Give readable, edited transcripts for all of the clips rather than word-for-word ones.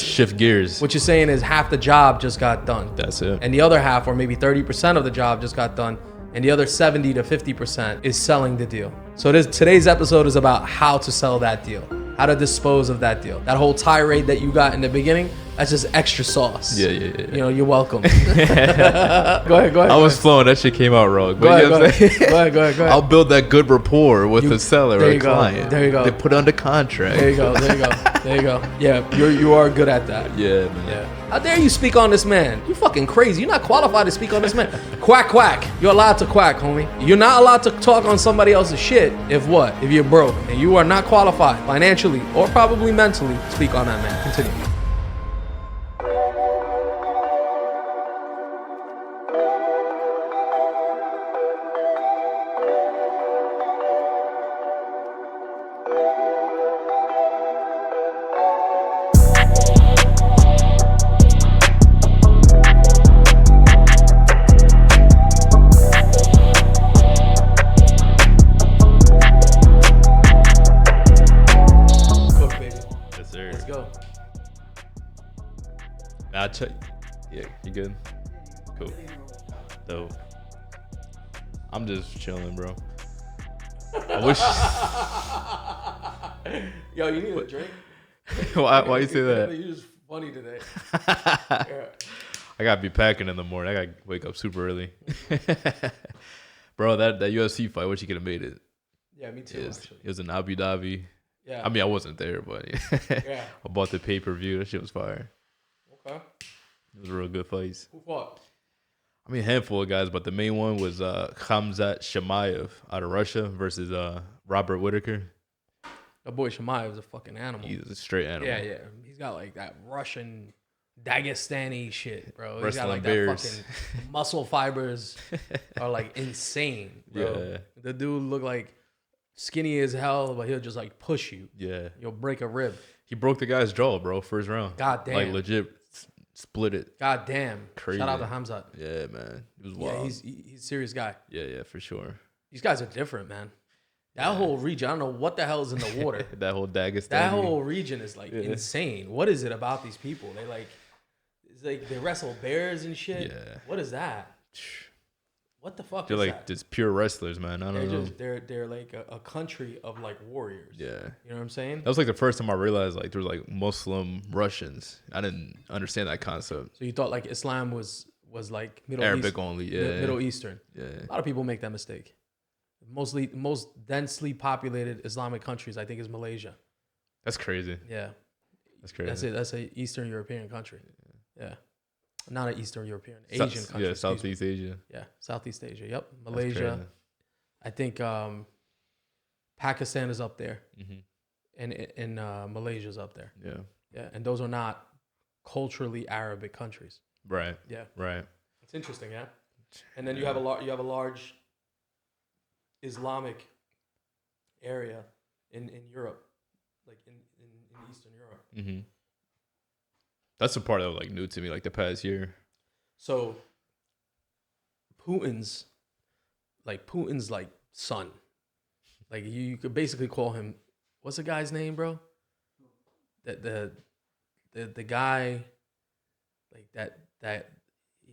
shift gears. What you're saying is half the job just got done. That's it. And the other half, or maybe 30% of the job just got done. And the other 70 to 50% is selling the deal. So today's episode is about how to sell that deal, how to dispose of that deal. That whole tirade that you got in the beginning, that's just extra sauce. Yeah. You know, you're welcome. Go ahead. I was flowing. That shit came out wrong. Go ahead. I'll build that good rapport with the seller or the client. There you go. They put under contract. There you go. Yeah, you are good at that. Yeah, man. Yeah. How dare you speak on this man? You fucking crazy. You're not qualified to speak on this man. Quack. You're allowed to quack, homie. You're not allowed to talk on somebody else's shit if what? If you're broke. And you are not qualified financially or probably mentally to speak on that man. Continue. Yeah, you good? Cool. Dope. I'm just chilling, bro. I wish. Yo, you need a drink? Why you say that? You're just funny today. Yeah. I gotta be packing in the morning. I gotta wake up super early. Bro, that UFC fight, wish you could have made it. Yeah, me too. Actually, it was in Abu Dhabi. Yeah. I mean, I wasn't there, but yeah. I bought the pay-per-view. That shit was fire. Okay. It was a real good fight. Who fought? I mean, a handful of guys, but the main one was Khamzat Chimaev out of Russia versus Robert Whittaker. That boy Chimaev is a fucking animal. He's a straight animal. Yeah. He's got like that Russian, Dagestani shit, bro. He's got Wrestling like bears. that fucking muscle fibers are like insane, bro. Yeah. The dude look like skinny as hell, but he'll just like push you. Yeah. You'll break a rib. He broke the guy's jaw, bro, first round. God damn. Like legit split it. God damn. Crazy. Shout out to Hamzat. Yeah, man. It was wild. Yeah, he's a serious guy. Yeah, for sure. These guys are different, man. That whole region, I don't know what the hell is in the water. That whole Dagestan. That whole region is like insane. What is it about these people? It's like they wrestle bears and shit. Yeah. What is that? What the fuck They're is like that? just pure wrestlers, man. I don't know. They're like a country of like warriors. Yeah. You know what I'm saying? That was like the first time I realized like there was like Muslim Russians. I didn't understand that concept. So you thought like Islam was like Middle Arabic East, only, yeah. Middle Eastern. Yeah. A lot of people make that mistake. Most densely populated Islamic countries, I think, is Malaysia. That's crazy. Yeah. That's crazy. That's it. That's an Eastern European country. Yeah. Not an Eastern European, Asian country. Yeah, Southeast Asia. Yeah, Southeast Asia. Yep. Malaysia. I think Pakistan is up there. Mm-hmm. And Malaysia's up there. Yeah. Yeah. And those are not culturally Arabic countries. Right. Yeah. Right. It's interesting, yeah. And then you have a large Islamic area in Europe, like in Eastern Europe. Mm-hmm. That's the part that was like new to me, like the past year. So Putin's like son. Like you could basically call him, what's the guy's name, bro? The guy like that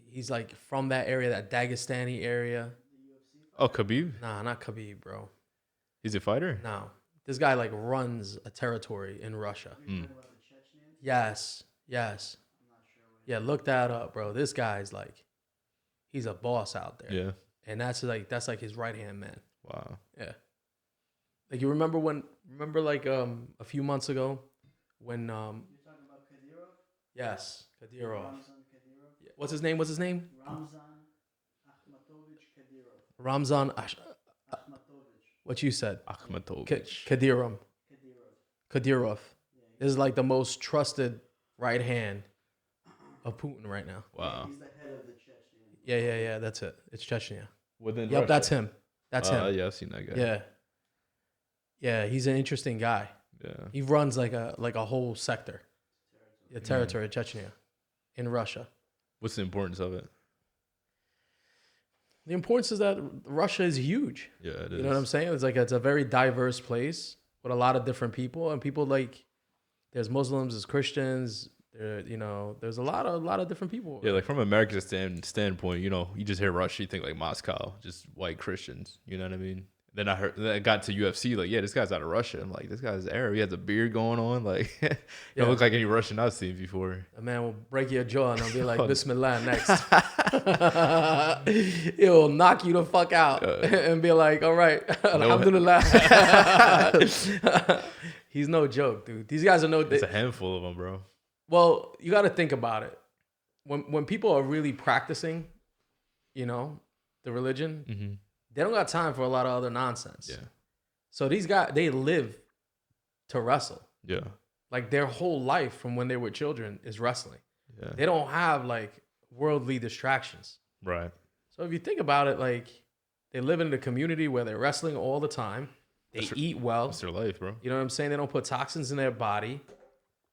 he's like from that area, that Dagestani area. Oh, Khabib? Nah, not Khabib, bro. He's a fighter? No. This guy like runs a territory in Russia. Yes. Yeah, look that up, bro. This guy's like, he's a boss out there. Yeah. And that's like his right hand man. Wow. Yeah. Like you remember like a few months ago when You're talking about Kadyrov? yes, Kadyrov. Ramzan Kadyrov? Yeah. What's his name? Ramzan Akhmatovich Kadyrov. Ramzan Akhmatovich. what you said? Akhmatovich. Kadyrov. This is like the most trusted right hand of Putin right now. Wow. He's the head of the Chechen. Yeah. That's it. It's Chechnya. Within Yep, Russia? that's him. That's him. Yeah, I've seen that guy. Yeah. Yeah, he's an interesting guy. Yeah. He runs like a whole sector. The territory of Chechnya in Russia. What's the importance of it? The importance is that Russia is huge. Yeah, it is. You know what I'm saying? It's a very diverse place with a lot of different people, and people like there's Muslims, there's Christians, There's a lot of different people. Yeah, like from America's standpoint, you just hear Russia, you think like Moscow, just white Christians. You know what I mean? Then I got to UFC, like, yeah, this guy's out of Russia. I'm like, this guy's Arab. He has a beard going on. Like, don't look like any Russian I've seen before. A man will break your jaw and I'll be like, Bismillah next. He'll knock you the fuck out and be like, all right, alhamdulillah. He's no joke, dude. These guys are It's a handful of them, bro. Well, you got to think about it. When people are really practicing, the religion, they don't got time for a lot of other nonsense. Yeah. So these guys, they live to wrestle. Yeah. Like their whole life from when they were children is wrestling. Yeah. They don't have like worldly distractions. Right. So if you think about it, like they live in a community where they're wrestling all the time. They eat well. That's their life, bro. You know what I'm saying? They don't put toxins in their body.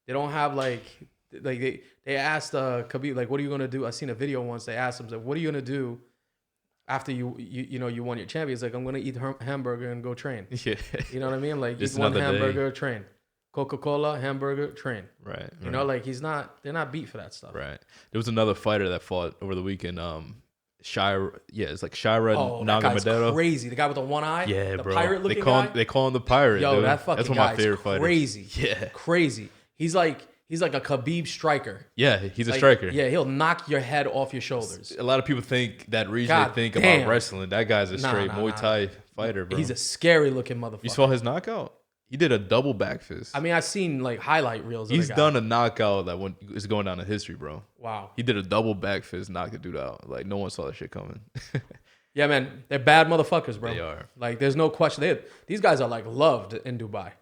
They don't have like they asked Khabib, like, what are you gonna do? I seen a video once. They asked him, like, what are you gonna do after you won your champion? He's like, I'm gonna eat hamburger and go train. Yeah. You know what I mean? Like, Just eat one another hamburger, train. Coca-Cola, hamburger, train. Right. You know, like they're not beat for that stuff. Right. There was another fighter that fought over the weekend. Shira, it's like Shira Nagamadero. Crazy. The guy with the one eye. Yeah, the bro. pirate looking guy. They call him the pirate. Yo, dude. that fucking That's one of my favorite fighters. Crazy. Yeah. Crazy. He's like a Khabib striker. Yeah, he's a Like, striker. Yeah, he'll knock your head off your shoulders. A lot of people think that reason God they think damn. about wrestling. That guy's a straight Muay Thai fighter, bro. He's a scary looking motherfucker. You saw his knockout? He did a double back fist. I mean, I've seen like highlight reels. Of He's the guy. done a knockout that is going down in history, bro. Wow. He did a double back fist, knocked the dude out. Like, no one saw that shit coming. Yeah, man, they're bad motherfuckers, bro. They are. Like, there's no question. These guys are like loved in Dubai.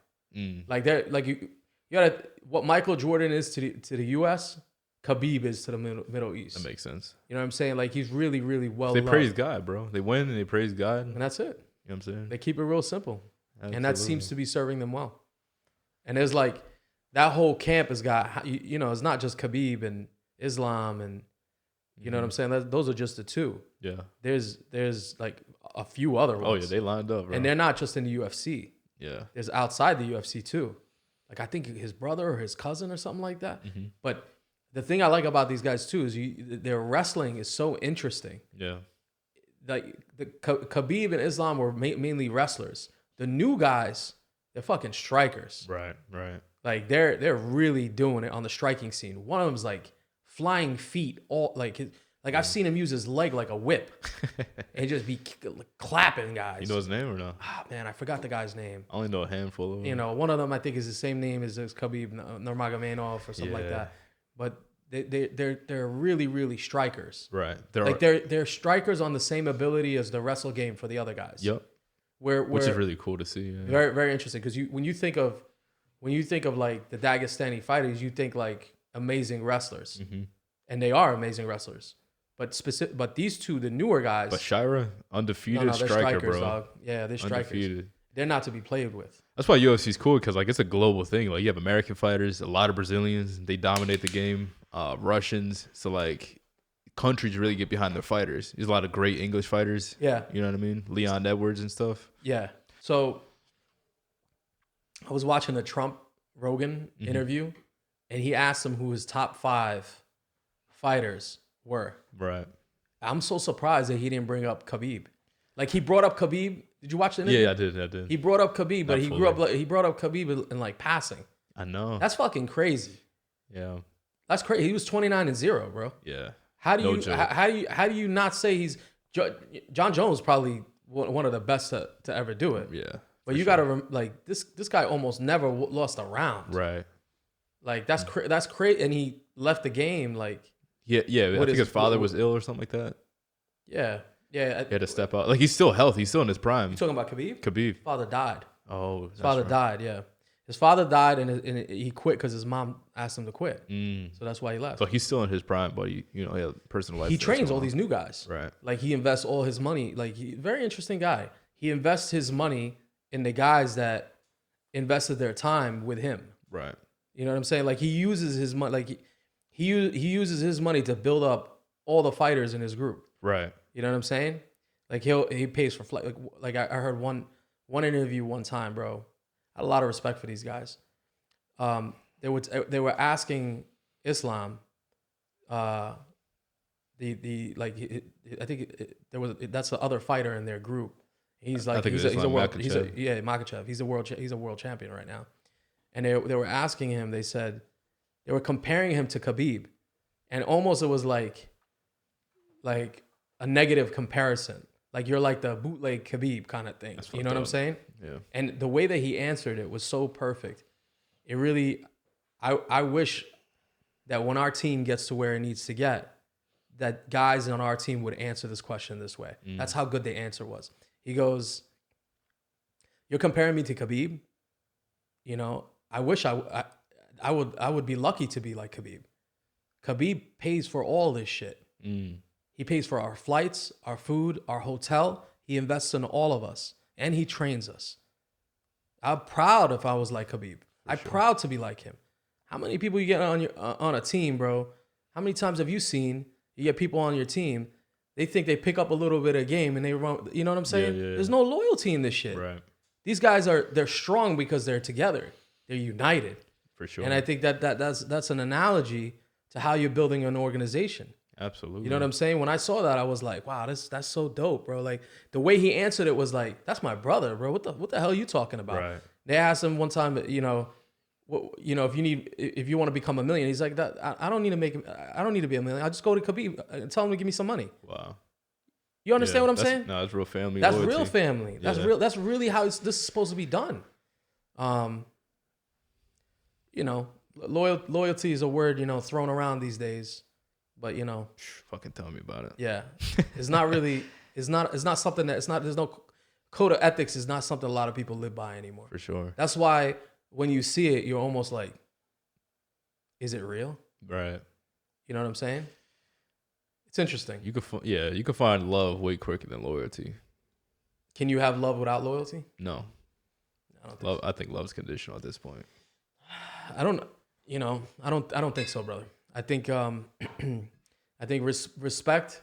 Like they're like you gotta what Michael Jordan is to the U.S. Khabib is to the Middle East. That makes sense. You know what I'm saying? Like he's really, really well. They loved. praise God, bro. They win and they praise God. And that's it. You know what I'm saying? They keep it real simple, Absolutely. and that seems to be serving them well. And there's like that whole camp has got it's not just Khabib and Islam and you know what I'm saying. Those are just the two. Yeah. There's like a few other ones. Oh yeah, they lined up, bro. And they're not just in the UFC. Yeah. There's outside the UFC too. Like I think his brother or his cousin or something like that. But the thing I like about these guys too is their wrestling is so interesting. Yeah. Like the Khabib and Islam were mainly wrestlers. The new guys, they're fucking strikers. Right. Right. Like they're really doing it on the striking scene. One of them's like flying feet, all like I've seen him use his leg like a whip and just be clapping guys. You know his name or no? Ah, man, I forgot the guy's name. I only know a handful of them. One of them I think is the same name as Khabib Nurmagomedov or something like that. But they're really, really strikers. Right. They're strikers on the same ability as the wrestle game for the other guys. Yep. Which is really cool to see. Yeah. Very, very interesting because when you think of like the Dagestani fighters, you think like amazing wrestlers, and they are amazing wrestlers. But these two, the newer guys. But Shira, undefeated they're striker, strikers, bro. dog. Yeah, they're strikers. Undefeated. They're not to be played with. That's why UFC's cool because like it's a global thing. Like you have American fighters, a lot of Brazilians, they dominate the game. Russians, so like countries really get behind their fighters. There's a lot of great English fighters. Yeah, you know what I mean. Leon Edwards and stuff. Yeah. So I was watching the Trump Rogan interview, and he asked him who his top 5 fighters were. Right. I'm so surprised that he didn't bring up Khabib. Like he brought up Khabib. Did you watch the interview? Yeah, I did. He brought up Khabib, but he brought up Khabib in like passing. I know. That's fucking crazy. Yeah. That's crazy. He was 29-0, bro. Yeah. How do you not say he's John Jones probably one of the best to ever do it. Yeah. But you gotta like this guy almost never lost a round. Right. Like that's crazy, and he left the game like. Yeah. I think his father was ill or something like that. Yeah. He had to step out. Like he's still healthy. He's still in his prime. You talking about Khabib? Khabib. His father died. Oh, his father died. Yeah. His father died, and he quit because his mom asked him to quit. So that's why he left. So he's still in his prime, but he had personal life. He trains all these new guys. Right. Like he invests all his money. Like very interesting guy. He invests his money in the guys that invested their time with him. Right. You know what I'm saying? Like he uses his money. Like he uses his money to build up all the fighters in his group. Right. You know what I'm saying? Like he pays for flight. Like I heard one interview one time, bro. I had a lot of respect for these guys. They were asking Islam, the like I think there was that's the other fighter in their group. He's like he's a world Makhachev. He's a world champion right now. And they were asking him. They said they were comparing him to Khabib, and almost it was like a negative comparison. Like you're like the bootleg Khabib kind of thing. You know what I'm saying? Yeah. And the way that he answered it was so perfect. It really, I wish that when our team gets to where it needs to get, that guys on our team would answer this question this way. That's how good the answer was. He goes, "You're comparing me to Khabib. You know, I wish I would be lucky to be like Khabib. Khabib pays for all this shit. He pays for our flights, our food, our hotel. He invests in all of us, and he trains us. I'm proud if I was like Khabib. I'm proud to be like him. How many people you get on a team, bro? How many times have you seen you get people on your team? They think they pick up a little bit of game and they run. You know what I'm saying? Yeah. There's no loyalty in this shit. Right. These guys they're strong because they're together. They're united. For sure. And I think that's an analogy to how you're building an organization. Absolutely. You know what I'm saying? When I saw that, I was like, wow, that's so dope, bro. Like the way he answered it was like, that's my brother, bro. What the hell are you talking about? Right. They asked him one time, if you want to become a million, he's like, I don't need to be a million. I'll just go to Khabib and tell him to give me some money. Wow. You understand what I'm saying? No, it's real family. That's loyalty. real family. That's Yeah. real. That's really how this is supposed to be done. Loyalty is a word, thrown around these days, but Fucking tell me about it. yeah, it's not really, it's not something there's no code of ethics is not something a lot of people live by anymore. For sure. That's why when you see it, you're almost like, is it real? Right. You know what I'm saying? It's interesting. You could find love way quicker than loyalty. Can you have love without loyalty? No. I think love's conditional at this point. I don't think so, brother. I think respect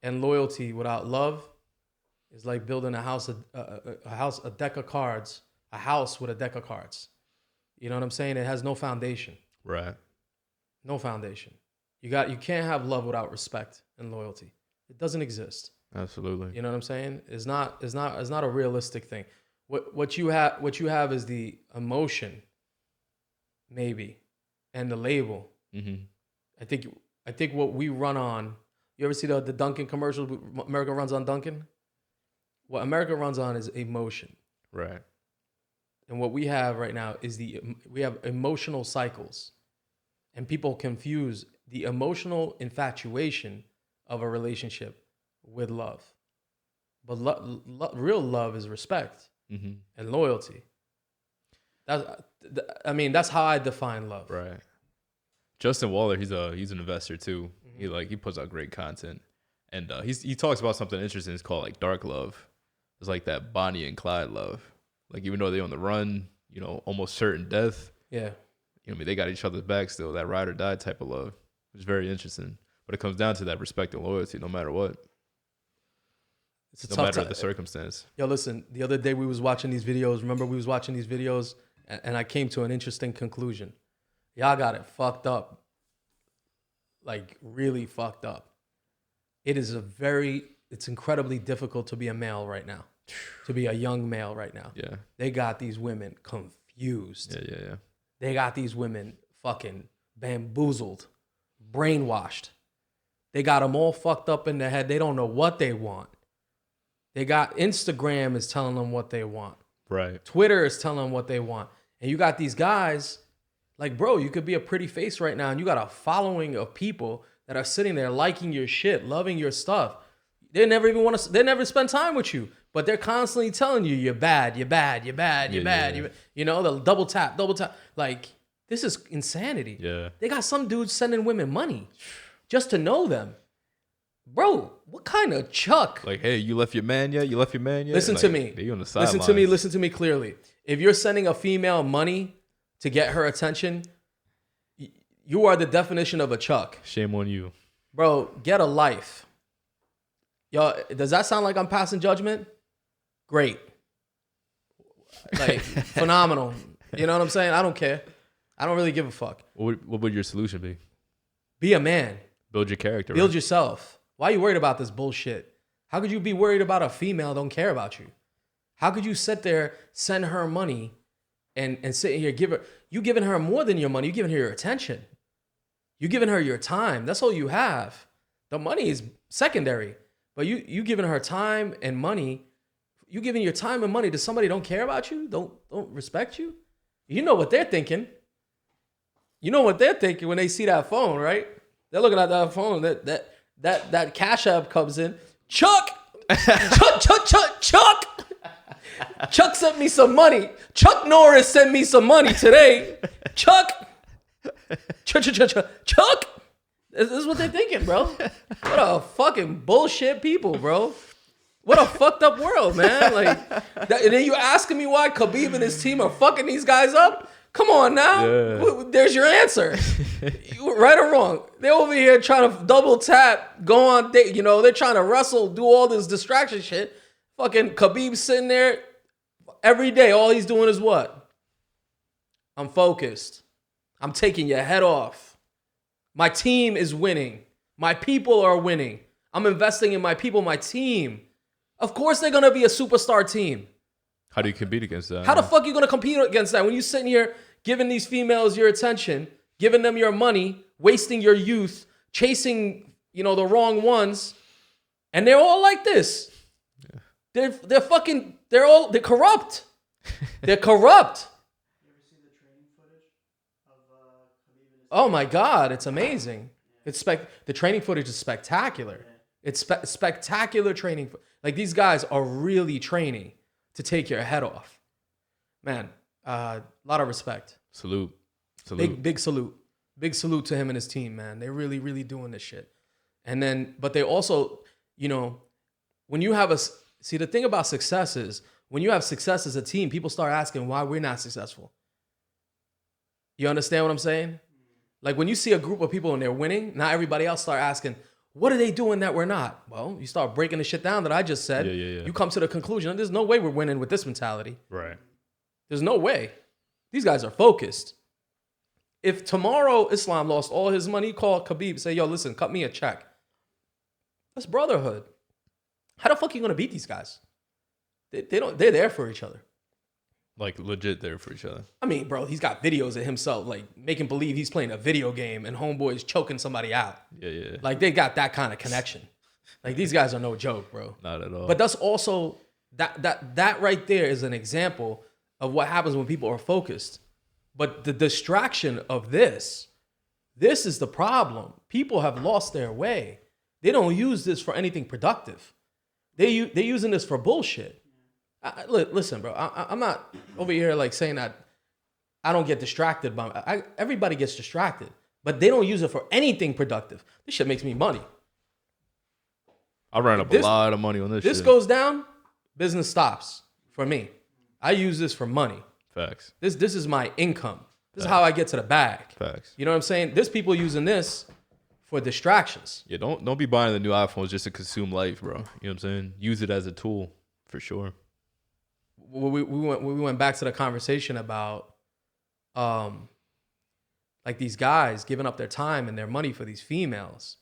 and loyalty without love is like building a house with a deck of cards. You know what I'm saying? It has no foundation. Right. No foundation. You can't have love without respect and loyalty. It doesn't exist. Absolutely. You know what I'm saying? It's not a realistic thing. What you have is the emotion, maybe, and the label. Mm-hmm. I think what we run on. You ever see the Dunkin' commercials? America runs on Dunkin'. What America runs on is emotion. Right. And what we have right now is we have emotional cycles, and people confuse the emotional infatuation of a relationship with love. But real love is respect and loyalty. That's how I define love. Right. Justin Waller, he's an investor too. He puts out great content, and he talks about something interesting. It's called like dark love. It's like that Bonnie and Clyde love. Like even though they're on the run, almost certain death. Yeah. They got each other's back still. That ride or die type of love, which is very interesting. But it comes down to that respect and loyalty, no matter what. No matter the circumstance. Yo, listen. The other day we was watching these videos. Remember we was watching these videos, and I came to an interesting conclusion. Y'all got it fucked up. Like really fucked up. It's incredibly difficult to be a male right now. To be a young male right now. Yeah. They got these women confused. Yeah. They got these women fucking bamboozled, brainwashed. They got them all fucked up in their head. They don't know what they want. They got Instagram is telling them what they want. Right. Twitter is telling them what they want. And you got these guys, like, bro, you could be a pretty face right now and you got a following of people that are sitting there liking your shit, loving your stuff. They never spend time with you, but they're constantly telling you you're bad. The double tap. Like, this is insanity. Yeah. They got some dudes sending women money just to know them. Bro, what kind of chuck? Like, hey, you left your man yet? Listen to me. They on the sidelines. Listen to me clearly. If you're sending a female money to get her attention, you are the definition of a chuck. Shame on you. Bro, get a life. Yo, does that sound like I'm passing judgment? Great. Like, phenomenal. You know what I'm saying? I don't care. I don't really give a fuck. What would your solution be? Be a man. Build your character. Build right? yourself. Why are you worried about this bullshit? How could you be worried about a female that don't care about you? How could you sit there, send her money, and sit here, you giving her more than your money, you giving her your attention. You giving her your time. That's all you have. The money is secondary. But you giving her time and money, you giving your time and money to somebody who don't care about you, don't respect you. You know what they're thinking. You know what they're thinking when they see that phone, right? They're looking at that phone. That Cash App comes in. Chuck! Chuck! Chuck sent me some money. Chuck Norris sent me some money today. Chuck! Chuck! This is what they're thinking, bro. What a fucking bullshit people, bro. What a fucked up world, man. Like, and then you asking me why Khabib and his team are fucking these guys up? Come on now. Yeah. There's your answer. Right or wrong. They're over here trying to double tap, go on, they're trying to wrestle, do all this distraction shit. Fucking Khabib sitting there every day. All he's doing is what? I'm focused. I'm taking your head off. My team is winning. My people are winning. I'm investing in my people, my team. Of course they're going to be a superstar team. How do you compete against that? How the fuck are you going to compete against that when you're sitting here giving these females your attention, giving them your money, wasting your youth, chasing, the wrong ones, and they're all like this. Yeah. They're corrupt. They're corrupt. You ever see the training footage of Khabib and his Oh my God, it's amazing. Yeah. The training footage is spectacular. Yeah. It's spectacular training. Like, these guys are really training to take your head off. Man, a lot of respect. Salute. Big salute. Big salute to him and his team, man. They're really, really doing this shit. And then, but they also, when you have the thing about success is, when you have success as a team, people start asking why we're not successful. You understand what I'm saying? Like, when you see a group of people and they're winning, now everybody else start asking, what are they doing that we're not? Well, you start breaking the shit down that I just said. Yeah. You come to the conclusion, there's no way we're winning with this mentality. Right. There's no way. These guys are focused. If tomorrow Islam lost all his money, call Khabib, say, yo, listen, cut me a check. That's brotherhood. How the fuck are you going to beat these guys? They're there for each other. Like, legit there for each other. I mean, bro, he's got videos of himself, like, making believe he's playing a video game and homeboy's choking somebody out. Yeah. Like, they got that kind of connection. Like, these guys are no joke, bro. Not at all. But that's also, that right there is an example of what happens when people are focused. But the distraction of this is the problem. People have lost their way. They don't use this for anything productive. They're using this for bullshit. Listen, bro, I'm not over here like saying that I don't get distracted by everybody gets distracted, but they don't use it for anything productive. This shit makes me money. I ran up a lot of money on this shit. This goes down, business stops for me. I use this for money. Facts. This is my income. This is how I get to the bag. Facts. You know what I'm saying? There's people using this for distractions. Yeah, don't be buying the new iPhones just to consume life, bro. You know what I'm saying? Use it as a tool for sure. We went back to the conversation about like these guys giving up their time and their money for these females.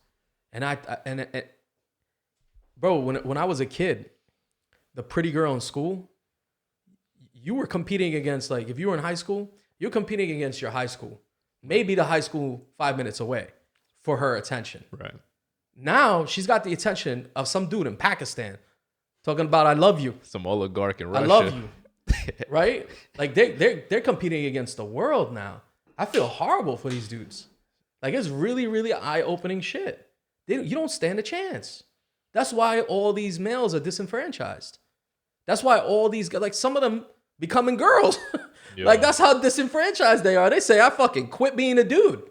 And bro, when I was a kid, the pretty girl in school, you were competing against, like, if you were in high school, you're competing against your high school. Maybe the high school 5 minutes away for her attention. Right. Now she's got the attention of some dude in Pakistan talking about, I love you. Some oligarch in Russia. I love you. Right? Like, they're competing against the world now. I feel horrible for these dudes. Like, it's really, really eye-opening shit. You don't stand a chance. That's why all these males are disenfranchised. That's why all these, like, some of them becoming girls. Yeah. Like, that's how disenfranchised they are. They say, I fucking quit being a dude.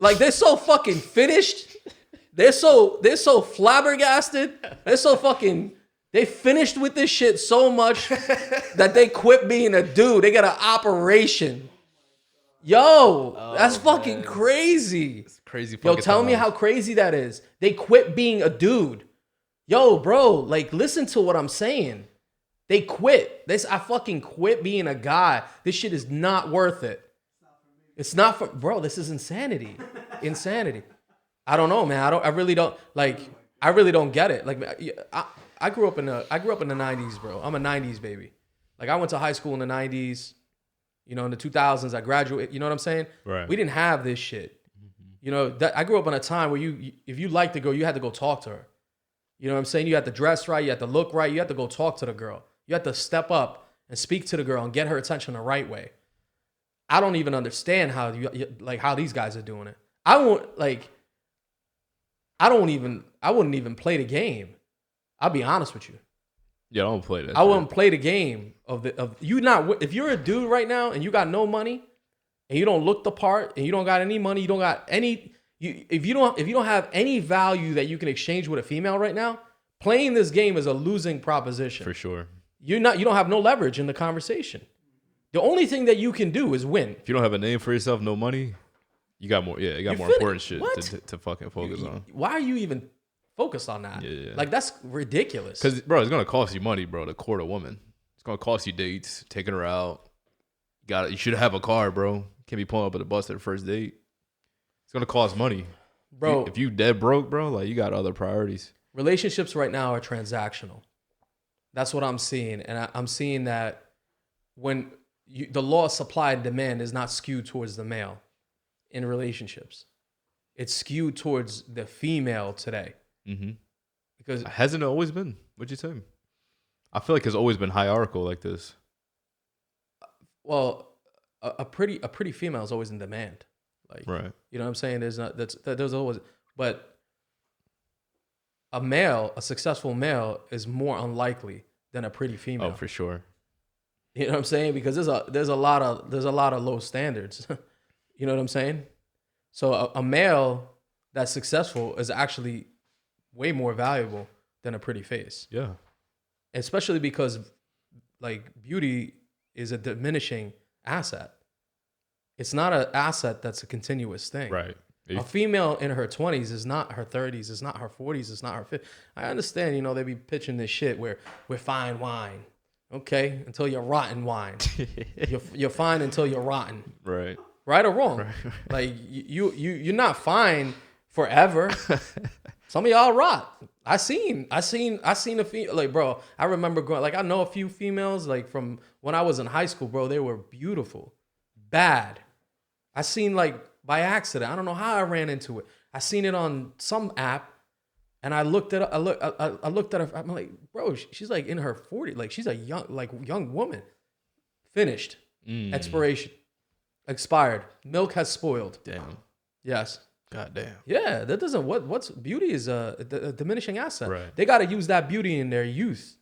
Like, they're so fucking finished. They're so flabbergasted. They're so fucking, they finished with this shit so much that they quit being a dude. They got an operation. Yo, that's fucking crazy. It's crazy. Yo, tell me how crazy that is. They quit being a dude. Yo, bro, like, listen to what I'm saying. They quit. I fucking quit being a guy. This shit is not worth it. It's not for bro. This is insanity. Insanity. I don't know, man. I really don't like. I really don't get it. Like, I grew up in the 90s, bro. I'm a 90s baby. Like, I went to high school in the 90s. You know, in the 2000s, I graduated. You know what I'm saying? Right. We didn't have this shit. You know, I grew up in a time where if you liked the girl, you had to go talk to her. You know what I'm saying? You had to dress right. You had to look right. You had to go talk to the girl. You had to step up and speak to the girl and get her attention the right way. I don't even understand how how these guys are doing it. I wouldn't even play the game. I'll be honest with you. Yeah, I don't play that. I wouldn't play the game if you're a dude right now and you got no money and you don't look the part and you don't got any money, you don't got any if you don't have any value that you can exchange with a female right now, playing this game is a losing proposition. For sure. You don't have no leverage in the conversation. The only thing that you can do is win. If you don't have a name for yourself, no money, you got more. Yeah, you got more important shit to fucking focus on. Why are you even focused on that? Yeah. Like, that's ridiculous. Because, bro, it's gonna cost you money, bro, to court a woman. It's gonna cost you dates, taking her out. You should have a car, bro. Can't be pulling up at the bus at the first date. It's gonna cost money, bro. If you dead broke, bro, like, you got other priorities. Relationships right now are transactional. That's what I'm seeing, and I'm seeing that when the law of supply and demand is not skewed towards the male in relationships. It's skewed towards the female today. Mm-hmm. Because hasn't it always been? What'd you say? I feel like it's always been hierarchical like this. Well, a pretty female is always in demand. Like, right. You know what I'm saying? There's always, but a successful male is more unlikely than a pretty female. Oh, for sure. You know what I'm saying? Because there's a lot of low standards. You know what I'm saying? So a male that's successful is actually way more valuable than a pretty face. Yeah. Especially because, like, beauty is a diminishing asset. It's not an asset that's a continuous thing. Right. A female in her 20s is not her 30s, it's not her 40s, it's not her 50s. I understand, you know, they be pitching this shit where we're fine wine. Okay? Until you're rotten wine. You're fine until you're rotten. Right. Right or wrong? Right. Like, you're not fine forever. Some of y'all rot. I seen a female, like, bro, I remember growing, like, I know a few females, like, from when I was in high school, bro, they were beautiful. Bad. I seen, like, by accident, I don't know how I ran into it. I seen it on some app, and I looked at her, I'm like, bro, she's like in her 40s, like, she's a young woman. Finished. Expiration. Expired. Milk has spoiled. Damn. Yes. God damn. Yeah, that doesn't. What's beauty is a diminishing asset. Right. They got to use that beauty in their youth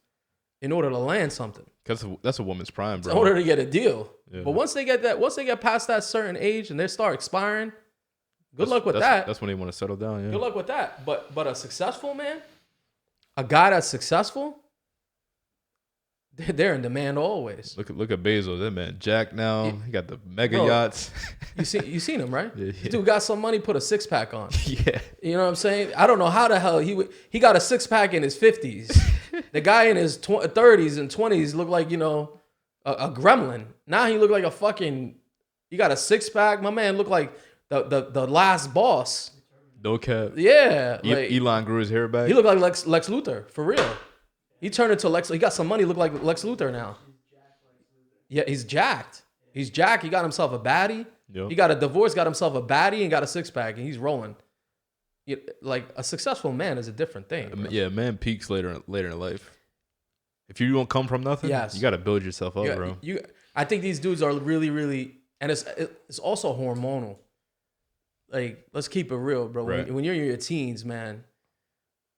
in order to land something. Because that's a woman's prime, bro. In order to get a deal. Yeah. But once they get past that certain age and they start expiring, good luck with that. That's when they want to settle down. Yeah. Good luck with that. But a successful man, a guy that's successful, they're in demand always. Look at Bezos, that man Jack now. He got the mega yachts. You seen him, right? Yeah. This dude got some money, put a 6-pack on. Yeah. You know what I'm saying? I don't know how the hell he got a 6-pack in his 50s. The guy in his 30s and 20s looked like, you know, a gremlin. Now he looked like a fucking. He got a 6-pack. My man looked like the last boss. No cap. Yeah. Like, Elon grew his hair back. He looked like Lex Luthor, for real. He turned into Lex. He got some money, look like Lex Luthor now. Yeah, he's jacked. He's jacked. He got himself a baddie. Yep. He got a divorce, got himself a baddie, and got a 6-pack, and he's rolling. Like, a successful man is a different thing. Bro. Yeah, man peaks later in life. If you don't come from nothing, yes. You got to build yourself up, bro. I think these dudes are really, really, and it's also hormonal. Like, let's keep it real, bro. Right. When you're in your teens, man,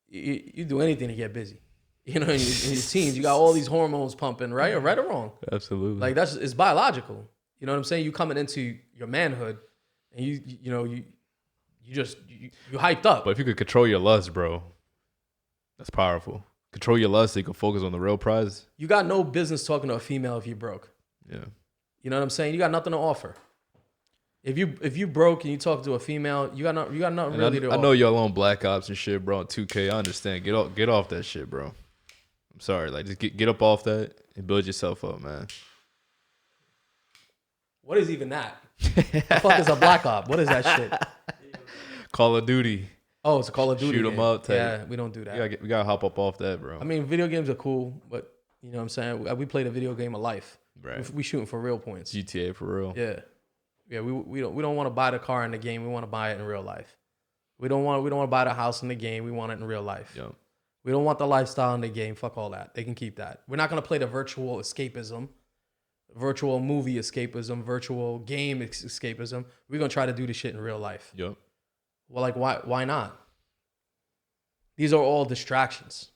you do anything to get busy. You know, in your teens, you got all these hormones pumping, right? Or right or wrong. Absolutely. Like, it's biological. You know what I'm saying? You coming into your manhood, and you hyped up. But if you could control your lust, bro, that's powerful. Control your lust so you can focus on the real prize. You got no business talking to a female if you broke. Yeah. You know what I'm saying? You got nothing to offer. If you broke and you talk to a female, you got nothing really to offer. I know y'all on Black Ops and shit, bro. On 2K, I understand. Get off that shit, bro. I'm sorry. Like, just get up off that and build yourself up, man. What is even that? The fuck is a Black Op? What is that shit? Call of Duty. Oh, it's a Call of Duty. Shoot 'em game. up type. Yeah, we don't do that. We gotta hop up off that, bro. I mean, video games are cool, but you know what I'm saying? We played a video game of life. Right. We shooting for real points. GTA for real. Yeah. Yeah, we don't want to buy the car in the game. We want to buy it in real life. We don't want to buy the house in the game. We want it in real life. Yep. We don't want the lifestyle in the game. Fuck all that. They can keep that. We're not going to play the virtual escapism, virtual movie escapism, virtual game escapism. We're going to try to do the shit in real life. Yep. Well, like, why not? These are all distractions.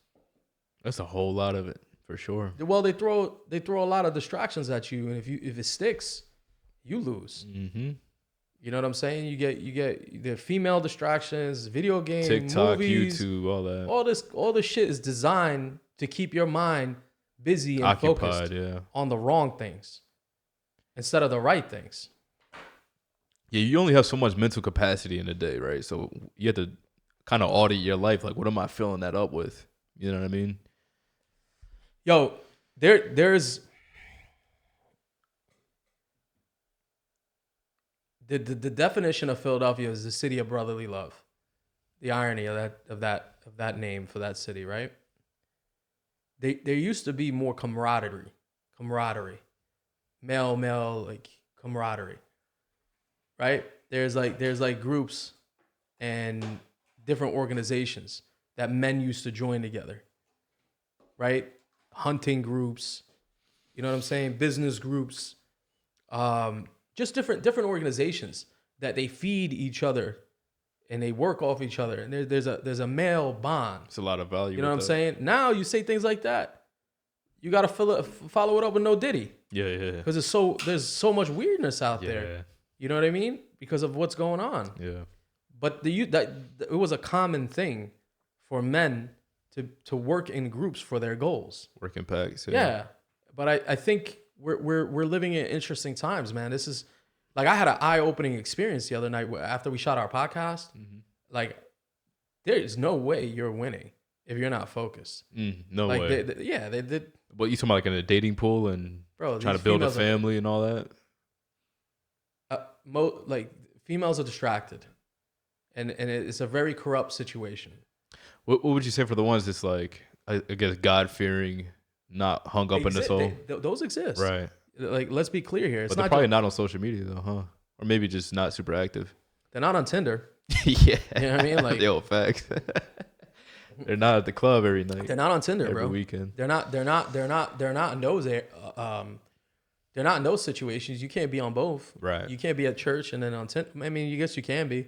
That's a whole lot of it for sure. Well, they throw a lot of distractions at you, and if it sticks, you lose. Mm-hmm. You know what I'm saying? You get the female distractions, video game, TikTok, movies, YouTube, all that. All this shit is designed to keep your mind busy and Occupied, focused on the wrong things instead of the right things. Yeah, you only have so much mental capacity in a day, right? So you have to kind of audit your life. Like, what am I filling that up with? You know what I mean? Yo, there's the definition of Philadelphia is the city of brotherly love. The irony of that name for that city, right? There used to be more camaraderie, male like camaraderie, right? There's like groups and different organizations that men used to join together, right? Hunting groups, you know what I'm saying? Business groups, just different organizations that they feed each other and they work off each other. And there's a male bond. It's a lot of value. You know what I'm saying? Now you say things like that, you got to follow it up with no Diddy. Yeah. Because there's so much weirdness out there. You know what I mean? Because of what's going on. Yeah. But it was a common thing for men to work in groups for their goals. Working packs. Yeah. But I think we're living in interesting times, man. This is like, I had an eye-opening experience the other night after we shot our podcast. Mm-hmm. Like, there's no way you're winning if you're not focused. No like, way. They did. But you talking about like in a dating pool and trying to build a family and all that? Like, females are distracted, and it's a very corrupt situation. What would you say for the ones that's like, I guess, God-fearing, not hung up in the soul? Those exist. Right. Like, let's be clear here. But they're probably not on social media though, huh? Or maybe just not super active. They're not on Tinder. Yeah. You know what I mean? Like, the old facts. They're not at the club every night. They're not on Tinder, every bro. weekend. They're not in those they're not in those situations. You can't be on both. Right. You can't be at church and then on Tinder. I mean, I guess you can be,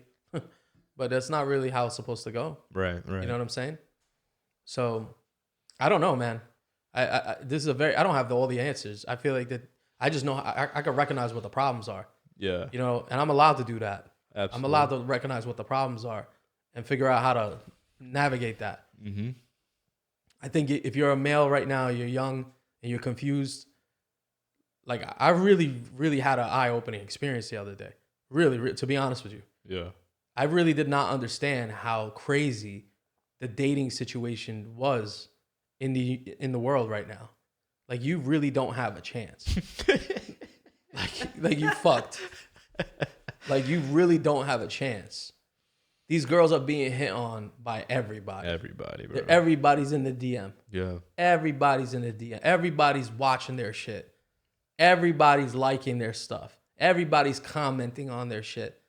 but that's not really how it's supposed to go. Right. You know what I'm saying? So, I don't know, man. This is I don't have all the answers. I feel like that I just know I can recognize what the problems are. Yeah. You know, and I'm allowed to do that. Absolutely. I'm allowed to recognize what the problems are and figure out how to navigate that. Mm-hmm. I think if you're a male right now, you're young and you're confused. Like, I really, really had an eye-opening experience the other day. Really, to be honest with you. Yeah. I really did not understand how crazy the dating situation was in the world right now. Like, you really don't have a chance. like you fucked. Like, you really don't have a chance. These girls are being hit on by everybody. Everybody, bro. Everybody's in the DM. Yeah. Everybody's in the DM. Everybody's watching their shit. Everybody's liking their stuff. Everybody's commenting on their shit.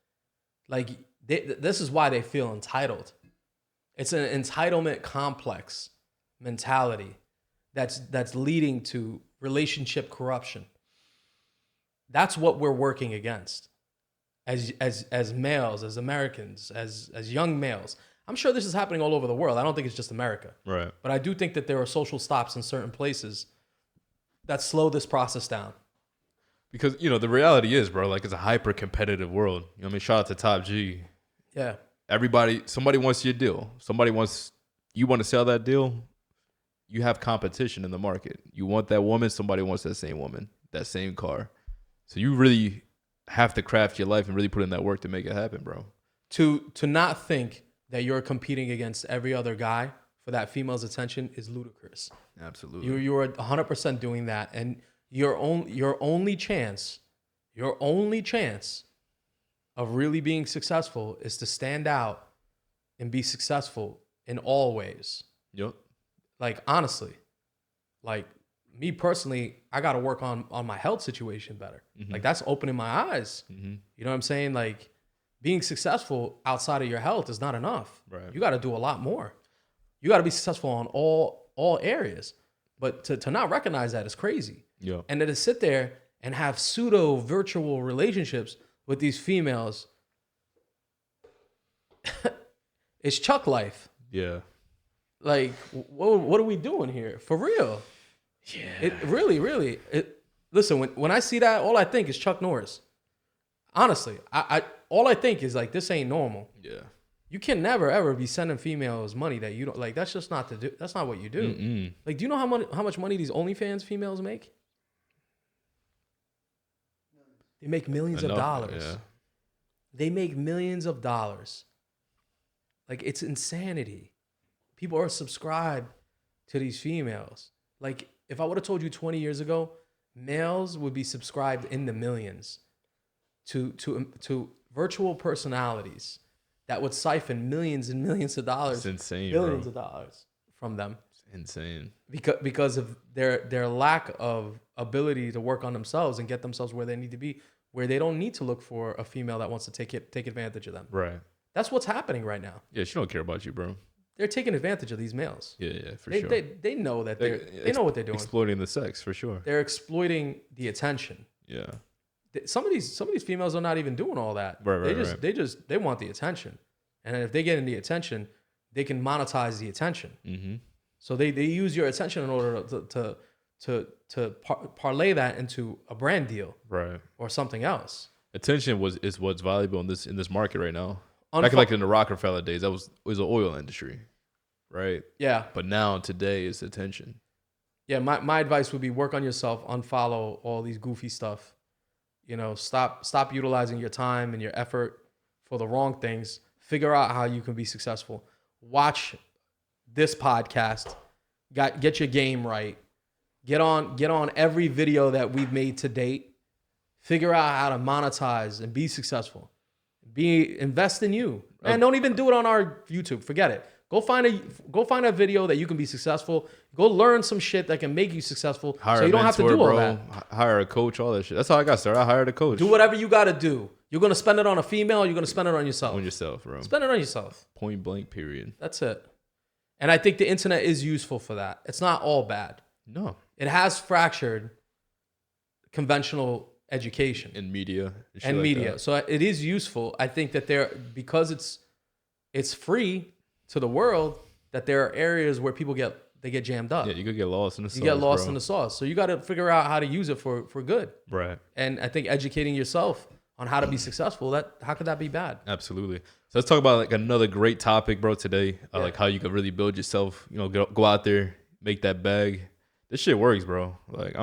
Like, this is why they feel entitled. It's an entitlement complex mentality that's leading to relationship corruption. That's what we're working against as males, as Americans, as young males. I'm sure this is happening all over the world. I don't think it's just America. Right. But I do think that there are social stops in certain places that slow this process down. Because, you know, the reality is, bro, like, it's a hyper competitive world. You know what I mean? Shout out to Top G. Yeah. Somebody wants your deal. You want to sell that deal. You have competition in the market. You want that woman. Somebody wants that same woman, that same car. So you really have to craft your life and really put in that work to make it happen, bro. To not think that you're competing against every other guy for that female's attention is ludicrous. Absolutely. You're 100% doing that, and your only chance your only chance of really being successful is to stand out and be successful in all ways. Yep. Like, honestly, like me personally, I got to work on my health situation better. Like, that's opening my eyes. You know what I'm saying? Like, being successful outside of your health is not enough. Right. You got to do a lot more. You got to be successful on all areas. But to not recognize that is crazy. Yeah. And then to sit there and have pseudo virtual relationships with these females, it's Chuck life. Yeah. Like, what are we doing here? For real. Yeah. It really. Listen, when I see that, all I think is Chuck Norris. Honestly, all I think is like, this ain't normal. Yeah. You can never ever be sending females money that you don't like. That's just not that's not what you do. Mm-mm. Like, do you know how much money these OnlyFans females make? They make millions of dollars. Yeah. They make millions of dollars. Like, it's insanity. People are subscribed to these females. Like, if I would have told you 20 years ago, males would be subscribed in the millions to virtual personalities that would siphon millions and millions of dollars, It's insane, billions bro. of dollars from them It's insane. because of their lack of ability to work on themselves and get themselves where they need to be, where they don't need to look for a female that wants to take advantage of them. Right. That's what's happening right now. Yeah, she don't care about you, bro. They're taking advantage of these males. Yeah, for They, sure. they know that they know what they're doing. Exploiting the sex, for sure. They're exploiting the attention. Yeah. Some of these females are not even doing all that. Right. They want the attention, and if they get in the attention, they can monetize the attention. Mm-hmm. So they use your attention in order to parlay that into a brand deal, Right. or something else. Attention is what's valuable in this market right now. Back in the Rockefeller days, it was an oil industry, right? Yeah. But now today it's attention. Yeah, my advice would be work on yourself, unfollow all these goofy stuff. You know, stop utilizing your time and your effort for the wrong things. Figure out how you can be successful. Watch this podcast. Get your game right. Get on every video that we've made to date. Figure out how to monetize and be successful. Invest in you. Man, don't even do it on our YouTube. Forget it. Go find a video that you can be successful. Go learn some shit that can make you successful, Hire so you a don't have to mentor, do all bro. that. Hire a coach, all that shit. That's how I got started. I hired a coach. Do whatever you got to do. You're gonna spend it on a female. You're gonna spend it on yourself. On yourself, bro. Spend it on yourself. Point blank, period. That's it. And I think the internet is useful for that. It's not all bad. No. It has fractured conventional education In media. shit and like media. that. So it is useful. I think that because it's free to the world, that there are areas where people get jammed up. Yeah, you could get lost in the sauce. You get lost bro. in the sauce. So you got to figure out how to use it for good. Right. And I think educating yourself on how to be successful, how could that be bad? Absolutely. So let's talk about like another great topic, bro, today. Yeah. Like how you can really build yourself, go out there, make that bag. This shit works, bro. Like,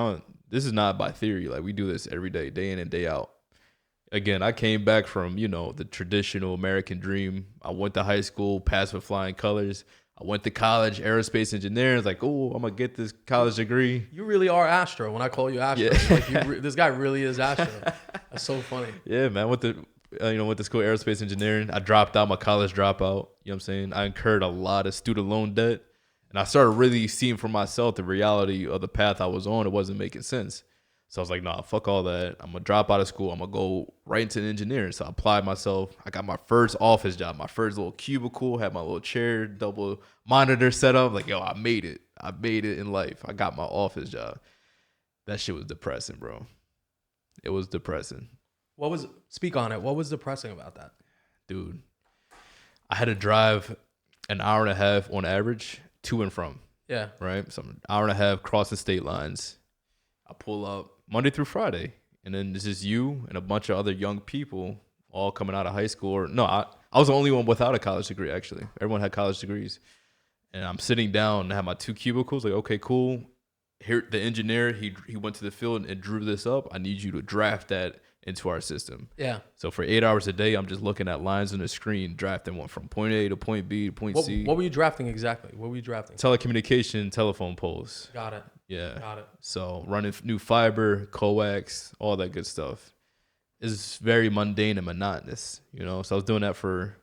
this is not by theory. Like, we do this every day, day in and day out. Again, I came back from, the traditional American dream. I went to high school, passed with flying colors. I went to college, aerospace engineering. It's like, oh, I'm going to get this college degree. You really are Astro when I call you Astro. Yeah. Like this guy really is Astro. That's so funny. Yeah, man. Went to school aerospace engineering. I dropped out, my college dropout. You know what I'm saying? I incurred a lot of student loan debt. And I started really seeing for myself the reality of the path I was on. It wasn't making sense. So I was like, nah, fuck all that. I'm going to drop out of school. I'm going to go right into engineering. So I applied myself. I got my first office job, my first little cubicle, had my little chair, double monitor set up. Like, yo, I made it. I made it in life. I got my office job. That shit was depressing, bro. It was depressing. Speak on it. What was depressing about that? Dude, I had to drive an hour and a half on average to and from. Yeah. Right? So I'm an hour and a half crossing state lines. I pull up Monday through Friday. And then it's just you and a bunch of other young people all coming out of high school. I was the only one without a college degree, actually. Everyone had college degrees. And I'm sitting down and I have my two cubicles. Like, okay, cool. Here, the engineer, he went to the field and drew this up. I need you to draft that into our system. Yeah. So for 8 hours a day, I'm just looking at lines on the screen, drafting one from point A to point B to point C. What were you drafting exactly? What were you drafting? Telecommunication, telephone poles. Got it. Yeah. Got it. So running new fiber, coax, all that good stuff. is very mundane and monotonous, you know. So I was doing that for,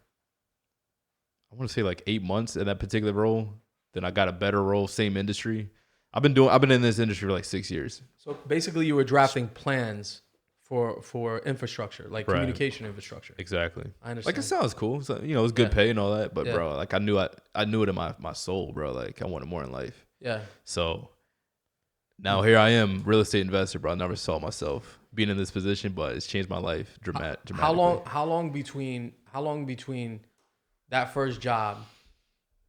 I want to say like 8 months in that particular role. Then I got a better role, same industry. I've been in this industry for like 6 years. So basically, you were drafting plans for infrastructure, like Right. communication infrastructure. Exactly. I understand. Like it sounds cool. So, you know, it was good Yeah. pay and all that. But Yeah. bro, like I knew it in my soul, bro. Like I wanted more in life. Yeah. So now here I am, real estate investor, bro. I never saw myself being in this position, but it's changed my life dramatically. How long between that first job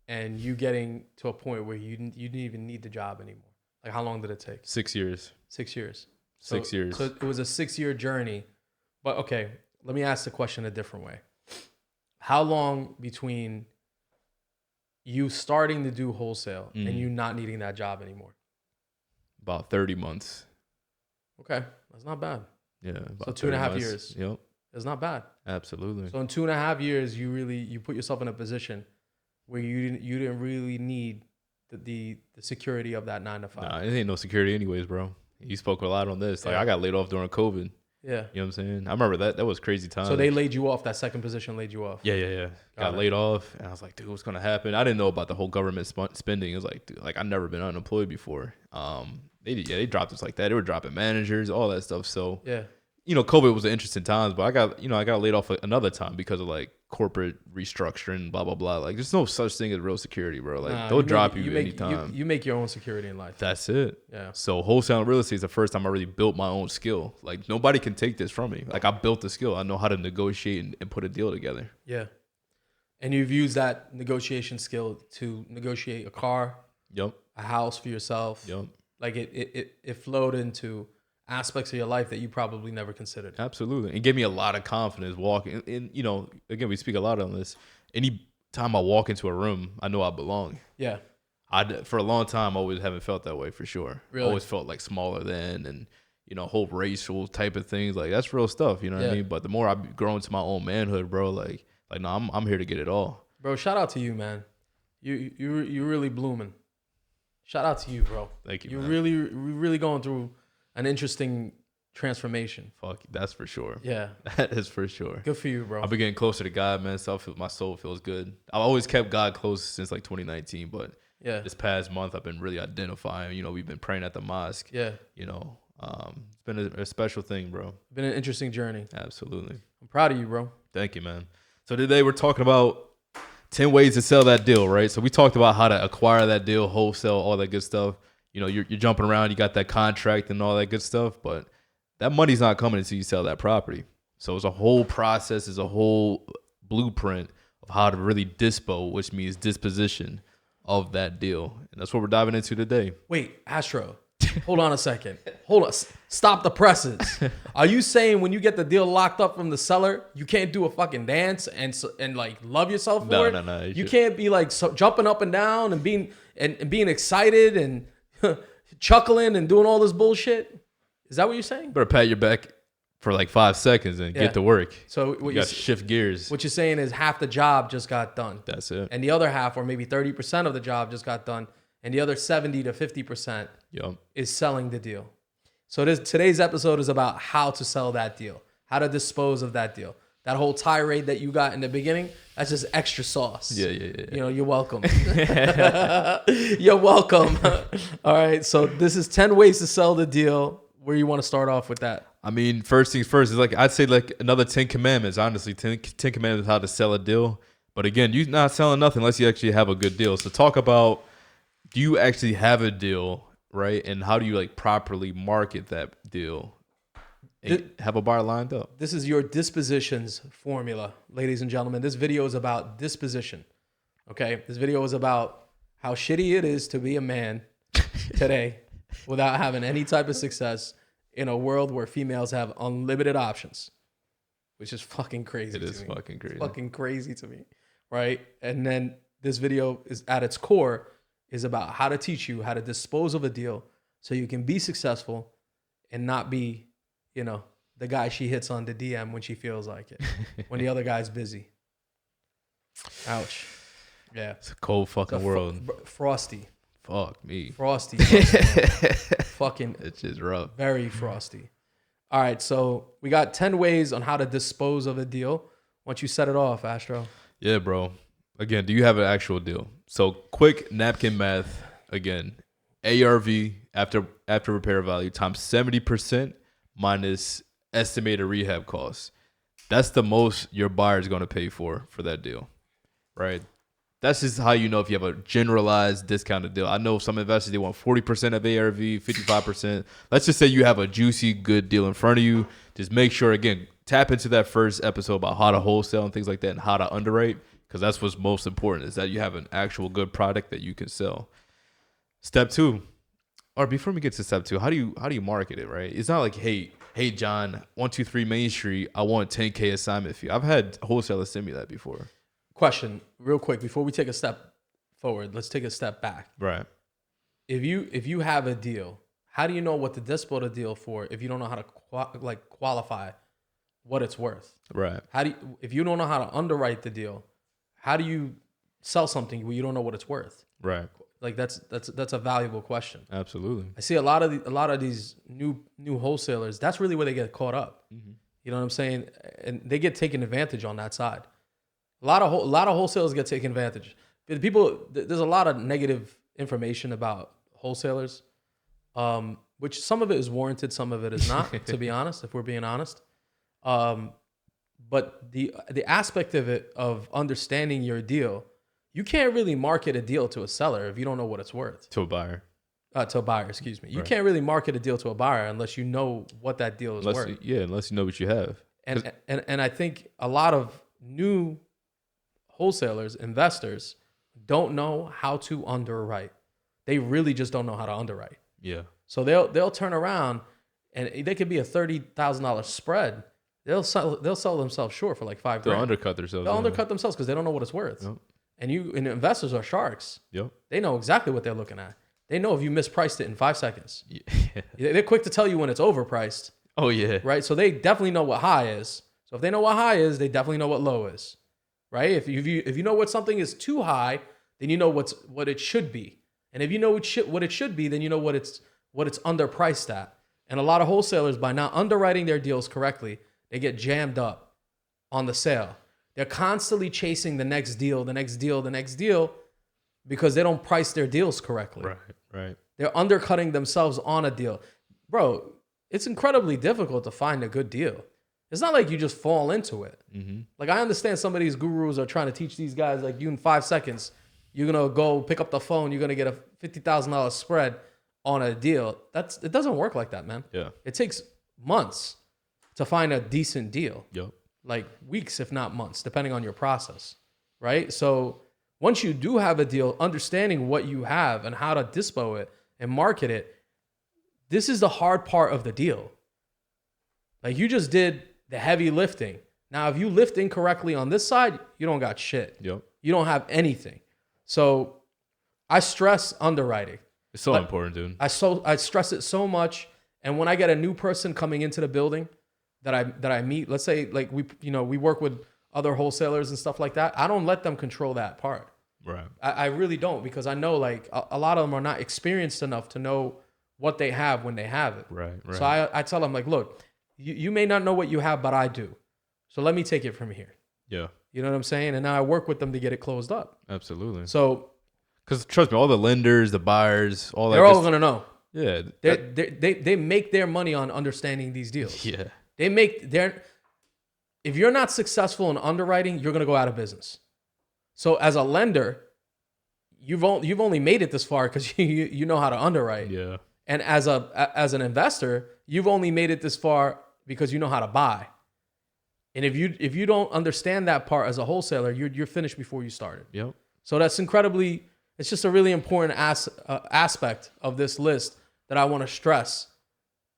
and you getting to a point where you didn't even need the job anymore? Like how long did it take? 6 years. 6 years. 6 years. So it was a 6-year journey. But okay, let me ask the question a different way. How long between you starting to do wholesale and you not needing that job anymore? About 30 months. Okay, that's not bad. Yeah. About So 2.5 months. years. Yep. It's not bad. Absolutely. So in 2.5 years, you put yourself in a position where you didn't really need the security of that 9 to 5. Nah, it ain't no security anyways, bro. You spoke a lot on this. Like Yeah. I got laid off during COVID. Yeah. You know what I'm saying? I remember that. That was crazy time. So they laid you off. That second position laid you off. Yeah. Got it. laid off, and I was like, dude, what's gonna happen? I didn't know about the whole government spending. It was like, dude, like I've never been unemployed before. They dropped us like that. They were dropping managers, all that stuff. So Yeah. you know, COVID was an interesting times, but I got laid off another time because of like corporate restructuring, blah blah blah. Like there's no such thing as real security, bro. Like they'll drop you anytime. You make your own security in life. That's it. Yeah. So wholesale real estate is the first time I really built my own skill. Like nobody can take this from me. Like I built the skill. I know how to negotiate and put a deal together. Yeah. And you've used that negotiation skill to negotiate a car, Yep. a house for yourself. Yep. Like it flowed into aspects of your life that you probably never considered. Absolutely. It gave me a lot of confidence walking. And you know, again, we speak a lot on this. Any time I walk into a room, I know I belong. Yeah. For a long time, I always haven't felt that way for sure. Really? Always felt like smaller than, and you know, whole racial type of things. Like that's real stuff. You know what I mean? But the more I've grown into my own manhood, bro, like no, I'm here to get it all. Bro, shout out to you, man. You really blooming. Shout out to you, bro. Thank you. You're Man. really going through an interesting transformation. Fuck, that's for sure. Yeah. That is for sure. Good for you, bro. I've been getting closer to God, man. So my soul feels good. I've always kept God close since like 2019, but Yeah. this past month I've been really identifying. You know, we've been praying at the mosque. Yeah. You know, it's been a special thing, bro. Been an interesting journey. Absolutely. I'm proud of you, bro. Thank you, man. So today we're talking about 10 ways to sell that deal, right? So we talked about how to acquire that deal, wholesale, all that good stuff. You know, you're jumping around, you got that contract and all that good stuff, but that money's not coming until you sell that property. So it's a whole process, it's a whole blueprint of how to really dispo, which means disposition of that deal. And that's what we're diving into today. Wait, Astro, hold on a second. Hold on. Stop the presses. Are you saying when you get the deal locked up from the seller, you can't do a fucking dance and like love yourself for it? No. You can't be like jumping up and down and being excited and chuckling and doing all this bullshit. Is that what you're saying? Better pat your back for like 5 seconds and get to work. So You got to shift gears. what you're saying is half the job just got done. That's it. And the other half, or maybe 30% of the job just got done. And the other 70 to 50% Yup. is selling the deal. So today's episode is about how to sell that deal, how to dispose of that deal. That whole tirade that you got in the beginning, that's just extra sauce. Yeah. You know, you're welcome. You're welcome. All right. So this is 10 ways to sell the deal. Where you want to start off with that? I mean, first things first is like, I'd say like another 10 commandments, honestly, 10 commandments how to sell a deal. But again, you're not selling nothing unless you actually have a good deal. So talk about, do you actually have a deal, right? And how do you like properly market that deal and have a buyer lined up? This is your dispositions formula, ladies and gentlemen. This video is about disposition. Okay? This video is about how shitty it is to be a man today without having any type of success in a world where females have unlimited options, which is fucking crazy. It is fucking crazy. It's fucking crazy to me, right? And then this video is at its core is about how to teach you how to dispose of a deal so you can be successful and not be, you know, the guy she hits on the DM when she feels like it, when the other guy's busy. Ouch. Yeah. It's a cold fucking world. Frosty. Fuck me. Frosty. Fucking It's just rough. very frosty. All right, so we got 10 ways on how to dispose of a deal. Once you set it off, Astro. Yeah, bro. Again, do you have an actual deal? So quick napkin math. Again, ARV after repair value times 70% minus estimated rehab costs. That's the most your buyer is going to pay for that deal, right? That's just how you know if you have a generalized discounted deal. I know some investors, they want 40% of ARV, 55%. Let's just say you have a juicy, good deal in front of you. Just make sure, again, tap into that first episode about how to wholesale and things like that and how to underwrite, because that's what's most important, is that you have an actual good product that you can sell. Step 2, or before we get to step 2, how do you market it, right? It's not like, hey John, 123 Main Street, I want 10K assignment fee. I've had wholesalers send me that before. Question, real quick, before we take a step forward, let's take a step back. Right. If you have a deal, how do you know what to dispo the deal for if you don't know how to qualify what it's worth? Right. If you don't know how to underwrite the deal, how do you sell something where you don't know what it's worth? Right. Like that's a valuable question. Absolutely. I see a lot of these new wholesalers. That's really where they get caught up. Mm-hmm. You know what I'm saying? And they get taken advantage on that side. A lot of wholesalers get taken advantage. There's a lot of negative information about wholesalers, which some of it is warranted, some of it is not. To be honest, if we're being honest, but the aspect of it of understanding your deal, you can't really market a deal to a seller if you don't know what it's worth. To a buyer. To a buyer, excuse me. You Right. can't really market a deal to a buyer unless you know what that deal is worth. Unless you know what you have. And I think a lot of new wholesalers, investors, don't know how to underwrite. They really just don't know how to underwrite. Yeah. So they'll turn around and they could be a $30,000 spread. They'll sell themselves short for like $5,000. They'll undercut themselves. They'll undercut themselves because they don't know what it's worth. Yep. And investors are sharks. Yep. They know exactly what they're looking at. They know if you mispriced it in 5 seconds. Yeah. They're quick to tell you when it's overpriced. Oh yeah. Right? So they definitely know what high is. So if they know what high is, they definitely know what low is. Right? If you know what something is too high, then you know what it should be. And if you know what it should be, then you know what it's underpriced at. And a lot of wholesalers, by not underwriting their deals correctly, they get jammed up on the sale. They're constantly chasing the next deal, the next deal, the next deal, because they don't price their deals correctly. Right. They're undercutting themselves on a deal. Bro, it's incredibly difficult to find a good deal. It's not like you just fall into it. Mm-hmm. Like, I understand some of these gurus are trying to teach these guys, like, you in 5 seconds, you're going to go pick up the phone, you're going to get a $50,000 spread on a deal. It doesn't work like that, man. Yeah. It takes months to find a decent deal. Yep. Like weeks, if not months, depending on your process, right? So once you do have a deal, understanding what you have and how to dispo it and market it, this is the hard part of the deal. Like, you just did the heavy lifting. Now, if you lift incorrectly on this side, you don't got shit. Yep. You don't have anything. So I stress underwriting. It's so important, dude. I stress it so much. And when I get a new person coming into the building that I meet, let's say like we work with other wholesalers and stuff like that, I don't let them control that part. Right. I really don't, because I know like a lot of them are not experienced enough to know what they have when they have it. Right. So I tell them like, look, you may not know what you have, but I do. So let me take it from here. Yeah. You know what I'm saying? And now I work with them to get it closed up. Absolutely. So, because trust me, all the lenders, the buyers, all that. They're all gonna know. Yeah. They make their money on understanding these deals. Yeah. If you're not successful in underwriting, you're gonna go out of business. So as a lender, you've only made it this far because you know how to underwrite. Yeah. And as an investor, you've only made it this far because you know how to buy. And if you don't understand that part as a wholesaler, you're finished before you started. Yep. So it's just a really important aspect of this list that I want to stress.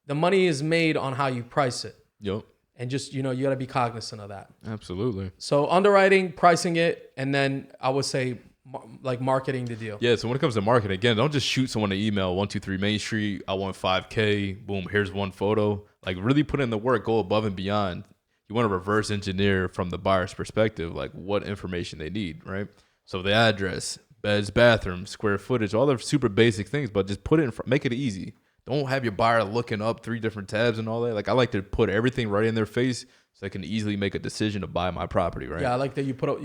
The money is made on how you price it. Yep. And just, you got to be cognizant of that. Absolutely. So underwriting, pricing it, and then I would say like marketing the deal. Yeah. So when it comes to marketing, again, don't just shoot someone an email, 123 Main Street, I want 5K, boom, here's one photo. Like, really put in the work, go above and beyond. You want to reverse engineer from the buyer's perspective, like what information they need, right? So the address, beds, bathrooms, square footage, all the super basic things, but just put it in make it easy. don't have your buyer looking up 3 different tabs and all that. Like I like to put everything right in their face so they can easily make a decision to buy my property, right? Yeah, I like that you put up,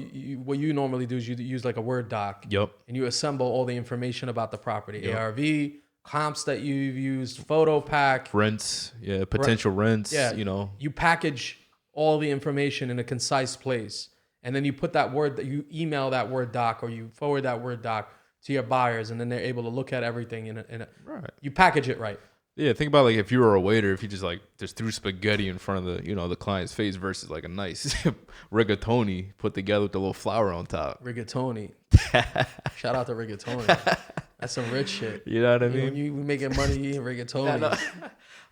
what you normally do is you use like a Word doc. Yep. And you assemble all the information about the property. Yep. ARV, comps that you've used, photo pack. Rents, yeah, potential rents, Yeah, you know. You package all the information in a concise place. And then you put that word that you email that Word doc or you forward that Word doc to your buyers, and then they're able to look at everything in a Right. You package it right. Yeah, think about like if you were a waiter, if you just like just threw spaghetti in front of the, the client's face versus like a nice rigatoni put together with a little flour on top. Rigatoni. Shout out to rigatoni. That's some rich shit. You know what I mean? When you making money eating rigatoni.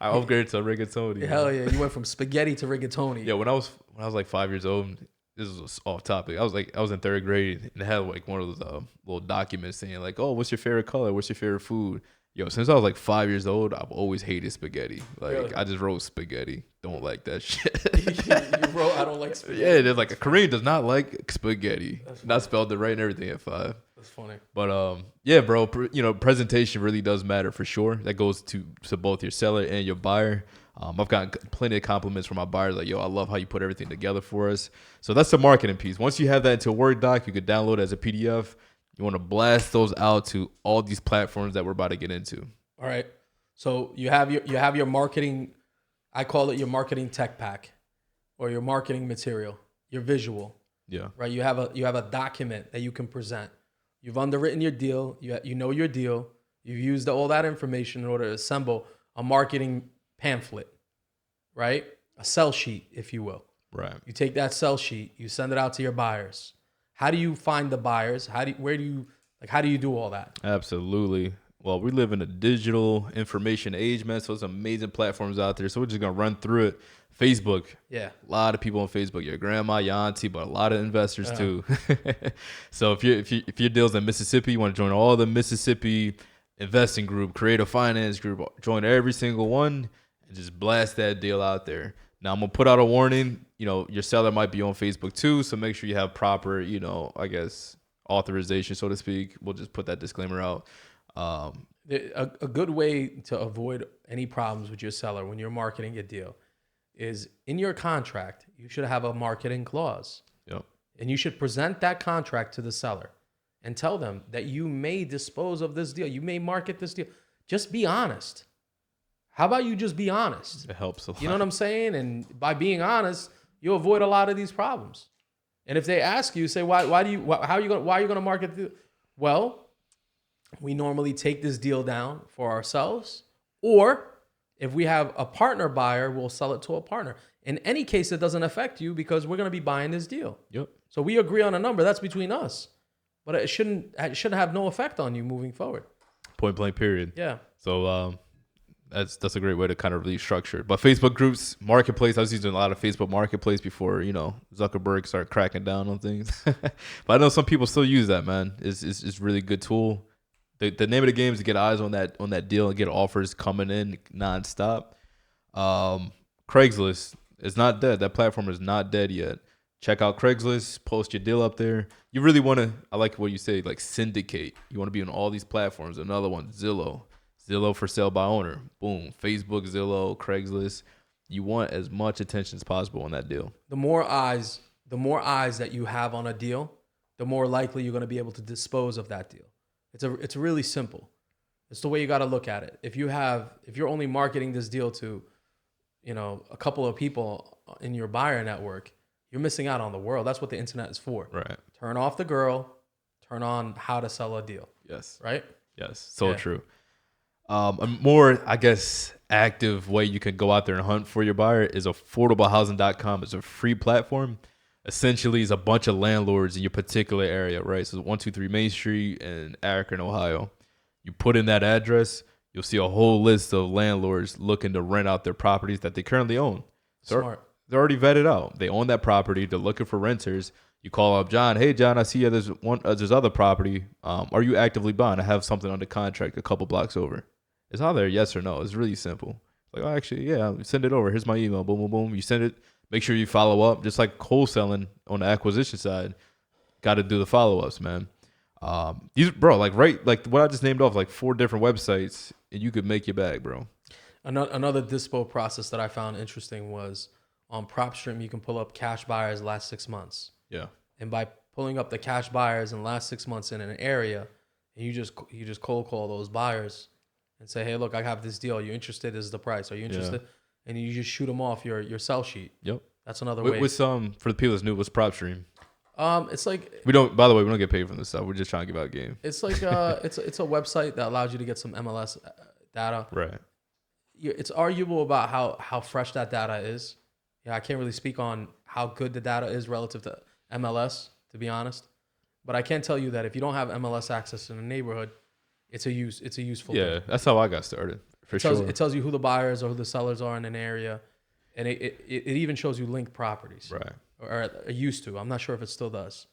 I upgraded to rigatoni. Hell yeah, you went from spaghetti to rigatoni. Yeah, when I was like 5 years old, this was off topic. I was in 3rd grade and it had like one of those little documents saying like, oh, what's your favorite color? What's your favorite food? Yo, since I was like 5 years old, I've always hated spaghetti. Like Really? I just wrote spaghetti. Don't like that shit. you wrote, I don't like spaghetti. Yeah, there's like a Kareem does not like spaghetti. Not spelled it right and everything at 5. That's funny. But yeah, bro, presentation really does matter for sure. That goes to both your seller and your buyer. I've gotten plenty of compliments from my buyers like, yo, I love how you put everything together for us. So that's the marketing piece. Once you have that into a Word doc, you could download it as a PDF. You want to blast those out to all these platforms that we're about to get into. All right. So you have your marketing, I call it your marketing tech pack or your marketing material, your visual. Yeah. Right? You have a document that you can present. You've underwritten your deal, you know your deal. You've used all that information in order to assemble a marketing pamphlet, right? A sell sheet, if you will. Right. You take that sell sheet, you send it out to your buyers. How do you find the buyers? How do you do all that? Absolutely. Well, we live in a digital information age, man. So there's amazing platforms out there. So we're just gonna run through it. Facebook. Yeah. A lot of people on Facebook. Your grandma, your auntie, but a lot of investors too. So if your deal's in Mississippi, you want to join all the Mississippi investing group, creative finance group, join every single one and just blast that deal out there. Now I'm gonna put out a warning. Your seller might be on Facebook too, so make sure you have proper, I guess, authorization, so to speak. We'll just put that disclaimer out. A good way to avoid any problems with your seller when you're marketing your deal is in your contract, you should have a marketing clause. Yep. And you should present that contract to the seller and tell them that you may dispose of this deal. You may market this deal. Just be honest. How about you just be honest? It helps a lot. You know what I'm saying? And by being honest, you'll avoid a lot of these problems. And if they ask you, say, why are you going to market the deal? Well, we normally take this deal down for ourselves, or if we have a partner buyer, we'll sell it to a partner. In any case, it doesn't affect you because we're going to be buying this deal. Yep. So we agree on a number that's between us, but it shouldn't have no effect on you moving forward. Point blank period. Yeah. So that's a great way to kind of really structure it. But Facebook groups, marketplace, I was using a lot of Facebook marketplace before, Zuckerberg started cracking down on things. But I know some people still use that, man. It's really good tool. The name of the game is to get eyes on that deal and get offers coming in nonstop. Craigslist is not dead. That platform is not dead yet. Check out Craigslist, post your deal up there. You really want to, I like what you say, like syndicate. You want to be on all these platforms. Another one, Zillow for sale by owner. Boom. Facebook, Zillow, Craigslist. You want as much attention as possible on that deal. The more eyes that you have on a deal, the more likely you're going to be able to dispose of that deal. It's really simple. It's the way you got to look at it. If you're only marketing this deal to, a couple of people in your buyer network, you're missing out on the world. That's what the internet is for. Right. Turn off the girl, turn on how to sell a deal. Yes. Right? Yes. So true. A more, I guess, active way you can go out there and hunt for your buyer is affordablehousing.com. It's a free platform. Essentially, it's a bunch of landlords in your particular area, right? So 123 Main Street in Akron, Ohio. You put in that address, you'll see a whole list of landlords looking to rent out their properties that they currently own. Smart. They're already vetted out. They own that property. They're looking for renters. You call up John. Hey, John, I see you. There's other property. Are you actively buying? I have something under contract a couple blocks over. It's either yes or no. It's really simple. Like, oh, actually, yeah, send it over. Here's my email. Boom, boom, boom. You send it. Make sure you follow up. Just like wholesaling on the acquisition side, got to do the follow-ups, man. These bro, like what I just named off, like 4 different websites, and you could make your bag, bro. Another dispo process that I found interesting was on PropStream. You can pull up cash buyers last 6 months. Yeah. And by pulling up the cash buyers in the last 6 months in an area, and you just cold call those buyers and say, hey, look, I have this deal. Are you interested? This is the price. Are you interested? Yeah. And you just shoot them off your sell sheet. Yep. That's another way. With for the people that's new, what's PropStream? It's like by the way, we don't get paid from this stuff. We're just trying to give out game. It's like it's a website that allows you to get some MLS data. Right. It's arguable about how fresh that data is. Yeah, I can't really speak on how good the data is relative to MLS, to be honest. But I can tell you that if you don't have MLS access in a neighborhood, it's a useful thing. Yeah, that's how I got started. It tells you who the buyers or who the sellers are in an area, and it even shows you linked properties. Right. Or it used to. I'm not sure if it still does.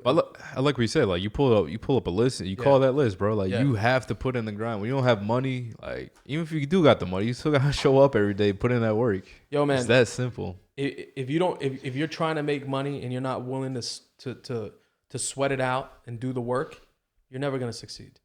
But I like what you said. Like you pull up a list and you call that list, bro. Like you have to put in the grind. When you don't have money, like even if you do got the money, you still gotta show up every day, put in that work. Yo, man, it's that simple. If you're trying to make money and you're not willing to sweat it out and do the work, you're never gonna succeed.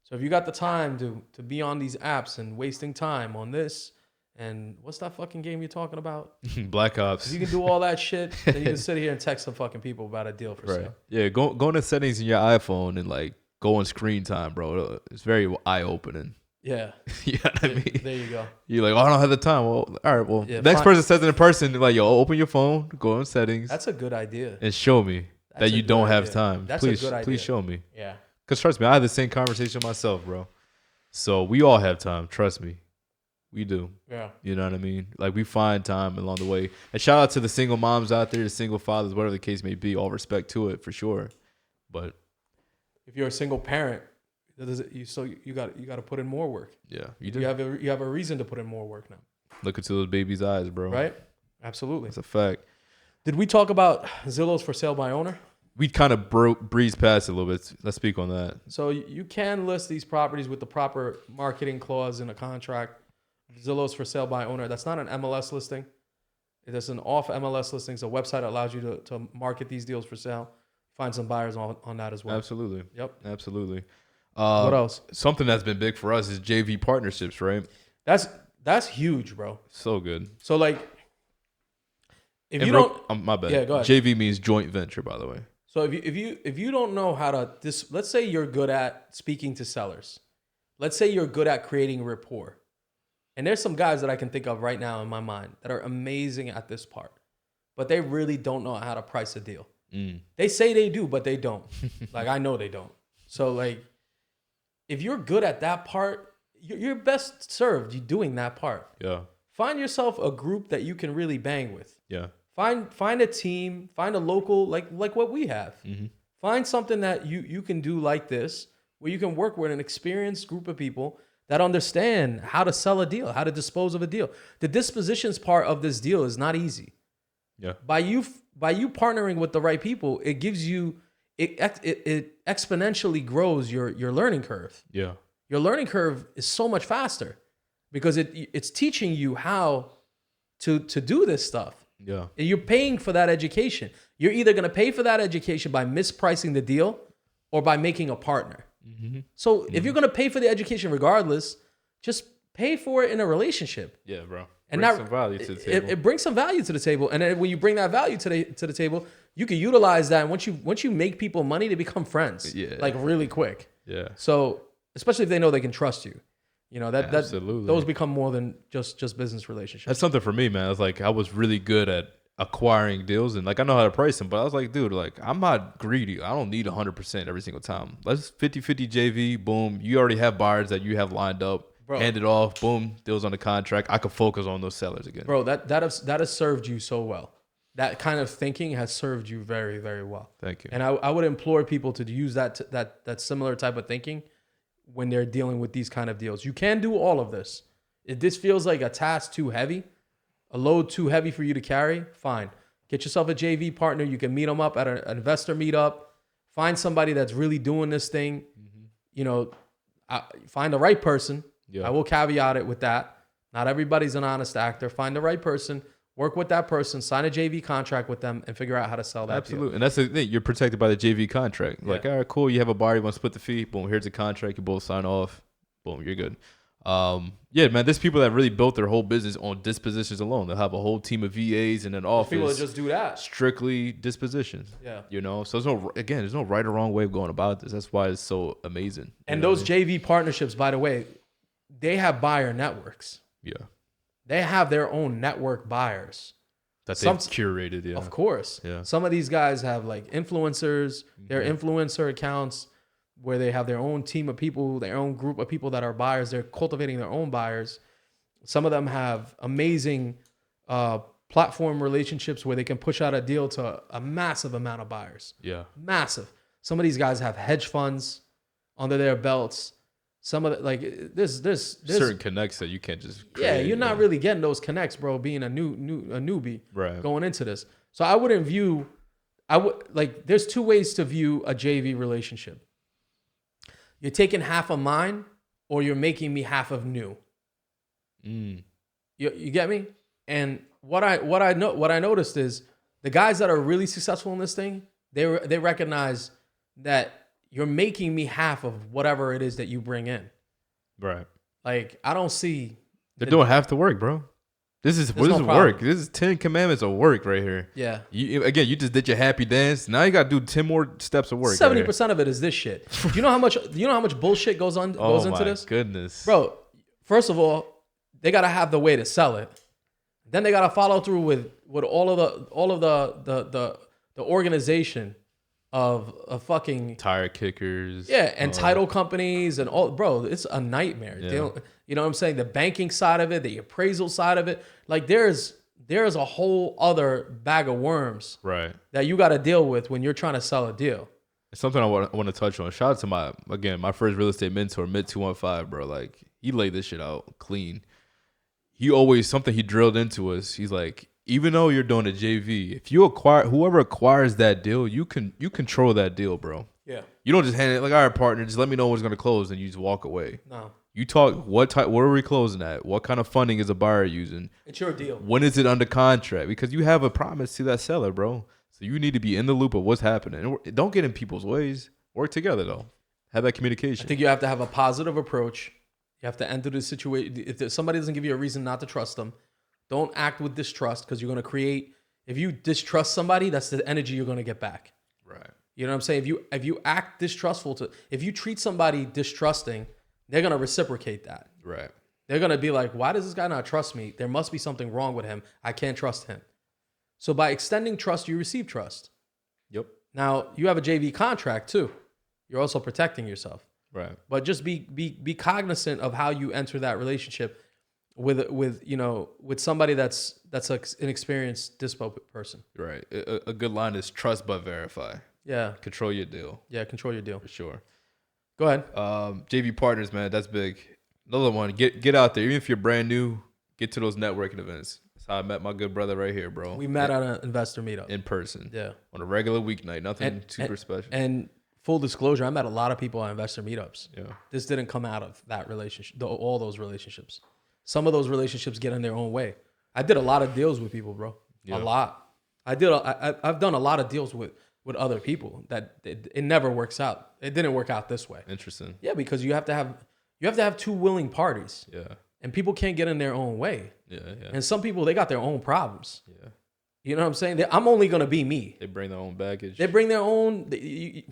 So if you got the time to be on these apps and wasting time on this. And what's that fucking game you're talking about? Black Ops. If you can do all that shit, then you can sit here and text some fucking people about a deal for sale. Yeah, go into settings in your iPhone and like go on screen time, bro. It's very eye opening. Yeah. You know what I mean? There you go. You're like, I don't have the time. Well, all right. Well, next person says it in person, like, yo, open your phone, go on settings. That's a good idea. And show me that you don't have time. That's a good idea. Please show me. Yeah. Because trust me, I had the same conversation myself, bro. So we all have time. Trust me. We do. Yeah. You know what I mean? Like we find time along the way. And shout out to the single moms out there, the single fathers, whatever the case may be. All respect to it for sure. But if you're a single parent, you got to put in more work. Yeah, you do. You have a reason to put in more work now. Look into those babies' eyes, bro. Right? Absolutely. That's a fact. Did we talk about Zillow's for sale by owner? We kind of breezed past it a little bit. Let's speak on that. So you can list these properties with the proper marketing clause in a contract. Zillow's for sale by owner. That's not an MLS listing. It is an off MLS listing. It's a website that allows you to market these deals for sale. Find some buyers on that as well. Absolutely. Yep. Absolutely. What else? Something that's been big for us is JV partnerships, right? That's huge, bro. So good. So like, if you don't, my bad. Yeah, go ahead. JV means joint venture, by the way. So if you don't know how to let's say you're good at speaking to sellers. Let's say you're good at creating rapport. And there's some guys that I can think of right now in my mind that are amazing at this part, but they really don't know how to price a deal. They say they do, but they don't. Like, I know they don't. So like, if you're good at that part, you're best served doing that part. Yeah. Find yourself a group that you can really bang with. Yeah. Find a team, find a local, like what we have. Mm-hmm. Find something that you can do like this, where you can work with an experienced group of people that understand how to sell a deal, how to dispose of a deal. The dispositions part of this deal is not easy. Yeah. By you partnering with the right people, it gives you it exponentially grows your learning curve. Yeah. Your learning curve is so much faster because it's teaching you how to do this stuff. Yeah. And you're paying for that education. You're either going to pay for that education by mispricing the deal or by making a partner. Mm-hmm. So if you're going to pay for the education regardless, just pay for it in a relationship. Yeah, bro. And bring some value to the table. It brings some value to the table. And then when you bring that value to the table, you can utilize that. And once you make people money, they become friends. Yeah. Like really quick. Yeah. So especially if they know they can trust you. You know, Absolutely. those become more than just business relationships. That's something for me, man. It's like I was really good at acquiring deals and like I know how to price them, but I was like, dude, like I'm not greedy. I don't need 100% every single time. Let's 50-50 JV, boom. You already have buyers that you have lined up. Bro, hand it off, boom, deals on the contract. I could focus on those sellers again. Bro, that has served you so well. That kind of thinking has served you very, very well. Thank you. And I would implore people to use that similar type of thinking when they're dealing with these kind of deals. You can do all of this. If this feels like a task too heavy, a load too heavy for you to carry, fine. Get yourself a JV partner. You can meet them up at an investor meetup. Find somebody that's really doing this thing. Mm-hmm. You know, find the right person. Yeah. I will caveat it with that. Not everybody's an honest actor. Find the right person. Work with that person, sign a JV contract with them, and figure out how to sell that Absolutely. deal. And that's the thing. You're protected by the JV contract. Yeah. Like, all right, cool. You have a buyer, you want to split the fee. Boom, here's the contract. You both sign off. Boom, you're good. Yeah, man, there's people that really built their whole business on dispositions alone. They'll have a whole team of VAs in an office. People that just do that. Strictly dispositions. Yeah. You know, so there's no right or wrong way of going about this. That's why it's so amazing. And those JV partnerships, by the way, they have buyer networks. Yeah. They have their own network buyers. That they've curated, yeah. Of course. Yeah. Some of these guys have like influencers, their influencer accounts where they have their own team of people, their own group of people that are buyers. They're cultivating their own buyers. Some of them have amazing platform relationships where they can push out a deal to a massive amount of buyers. Yeah. Massive. Some of these guys have hedge funds under their belts. Some of the, like there's certain connects that you can't just create. Yeah, you're not really getting those connects, bro, being a newbie right. going into this. So there's two ways to view a JV relationship. You're taking half of mine or you're making me half of new. You get me? And what I noticed is the guys that are really successful in this thing, they recognize that you're making me half of whatever it is that you bring in. Right. Like, I don't see. They're doing half the work, bro. This is work. This is 10 commandments of work right here. Yeah. You just did your happy dance. Now you got to do 10 more steps of work. 70% of it is this shit. Do you know how much bullshit goes into this? Oh my goodness. Bro, first of all, they got to have the way to sell it. Then they got to follow through with all of the organization of fucking tire kickers. Yeah, and title companies and all. Bro, it's a nightmare. Yeah. You know what I'm saying? The banking side of it, the appraisal side of it. Like there's a whole other bag of worms right that you got to deal with when you're trying to sell a deal. It's something I want to touch on. Shout out to my first real estate mentor, Mid 215, bro. Like he laid this shit out clean. He always something he drilled into us. He's like, even though you're doing a JV, if you whoever acquires that deal, you control that deal, bro. Yeah. You don't just hand it like, all right, partner, just let me know when it's gonna close, and you just walk away. No. You talk what are we closing at? What kind of funding is a buyer using? It's your deal. When is it under contract? Because you have a promise to that seller, bro. So you need to be in the loop of what's happening. And don't get in people's ways. Work together though. Have that communication. I think you have to have a positive approach. You have to enter the situation. If somebody doesn't give you a reason not to trust them, don't act with distrust because you're going to create. If you distrust somebody, that's the energy you're going to get back. Right. You know what I'm saying? If you act distrustful if you treat somebody distrusting, they're going to reciprocate that. Right. They're going to be like, why does this guy not trust me? There must be something wrong with him. I can't trust him. So by extending trust, you receive trust. Yep. Now, you have a JV contract too. You're also protecting yourself. Right. But just be cognizant of how you enter that relationship with somebody that's an experienced dispo person. Right. A good line is trust but verify. Yeah. Control your deal. Yeah, control your deal. For sure. Go ahead. JV partners, man, that's big. Another one, get out there. Even if you're brand new, get to those networking events. That's how I met my good brother right here, bro. We met on an investor meetup. In person. Yeah. On a regular weeknight. Nothing super special. And full disclosure, I met a lot of people on investor meetups. Yeah. This didn't come out of that relationship, all those relationships. Some of those relationships get in their own way. I did a lot of deals with people, bro. Yeah. A lot. I've done a lot of deals with other people that it never works out. It didn't work out this way. Interesting. Yeah, because you have to have two willing parties. Yeah. And people can't get in their own way. Yeah, yeah. And some people, they got their own problems. Yeah. You know what I'm saying? I'm only going to be me. They bring their own baggage. They bring their own. They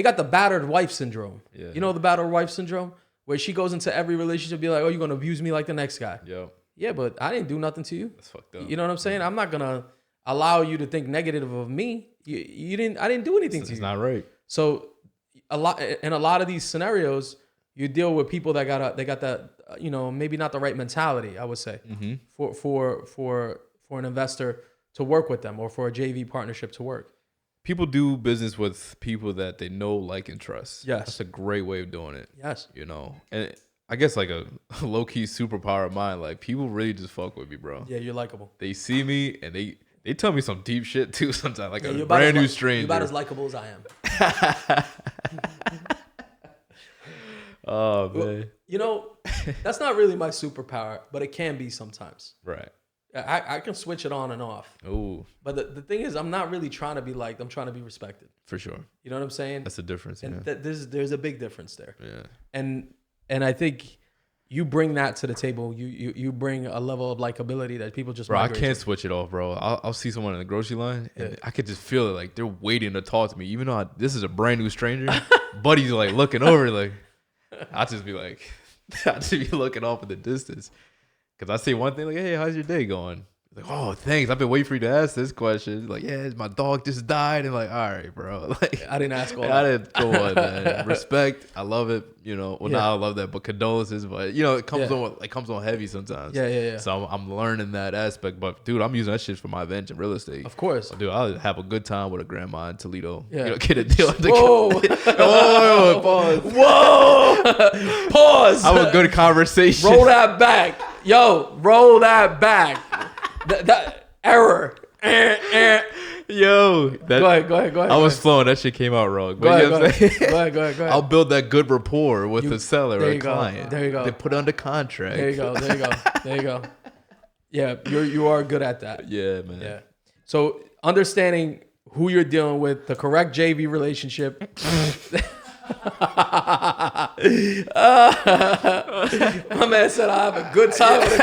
got the battered wife syndrome. Yeah. You know the battered wife syndrome? Where she goes into every relationship be like, oh, you're going to abuse me like the next guy. Yo. Yeah, but I didn't do nothing to you. That's fucked up. You know what I'm saying? I'm not going to allow you to think negative of me. I didn't do anything to you. It's not right. So in a lot of these scenarios, you deal with people that got that, maybe not the right mentality, I would say, for an investor to work with them or for a JV partnership to work. People do business with people that they know, like, and trust. Yes. That's a great way of doing it. Yes. And I guess like a low-key superpower of mine, like people really just fuck with me, bro. Yeah, you're likable. They see me and they tell me some deep shit too sometimes, like a brand new stranger. You're about as likable as I am. Oh, man. That's not really my superpower, but it can be sometimes. Right. I can switch it on and off. Oh, But the thing is, I'm not really trying to be liked. I'm trying to be respected. for sure. You know what I'm saying? That's the difference. And Yeah. there's a big difference there. Yeah. And I think you bring that to the table. You bring a level of likability that people just Bro, I migrate can't to. switch it off, bro. I'll see someone in the grocery line, and Yeah. I could just feel it. Like, they're waiting to talk to me. Even though this is a brand new stranger. Buddy's, like, looking over, like, I'll just be like, I'll just be looking off in the distance. Because I say one thing, like, hey, how's your day going? Like, oh, thanks. I've been waiting for you to ask this question. Like, yeah, my dog just died. And like, all right, bro. Like, I didn't ask all I that. didn't go on, man. Respect. I love it. You know, well, Yeah. now I love that, but condolences. But, you know, it comes Yeah. on, it comes on heavy sometimes. Yeah. So I'm learning that aspect. But, dude, I'm using that shit for my advantage in real estate. Of course. Dude, I'll have a good time with a grandma in Toledo. Yeah. You know, get a deal. Whoa. Whoa, pause. Whoa. Pause. Have a good conversation. Roll that back. Yo, roll that back. That error. Yo. Go ahead. I was flowing. That shit came out wrong. Go But you know ahead. what I'm saying? Go ahead. I'll build that good rapport with the seller there or you go. client. There you go. They put under contract. There you go. Yeah, you are good at that. Yeah, man. Yeah. So understanding who you're dealing with, the correct JV relationship. My man said I have a good time with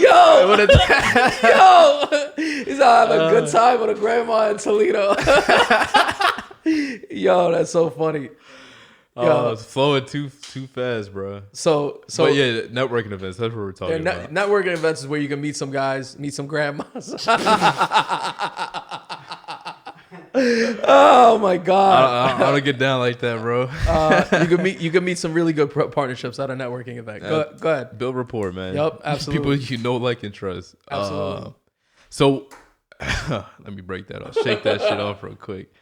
Yo, he said I have a good time with a grandma in Toledo. Yo, that's so funny. Oh, it's flowing too fast, bro. So But yeah, networking events. That's what we're talking about. networking events is where you can meet some guys, meet some grandmas. Oh my god! I don't get down like that, bro. You can meet some really good partnerships at a networking event. Go ahead. Build rapport, man. Yep, absolutely. People you know, like, and trust. Absolutely. So let me break that off. Shake that shit off real quick.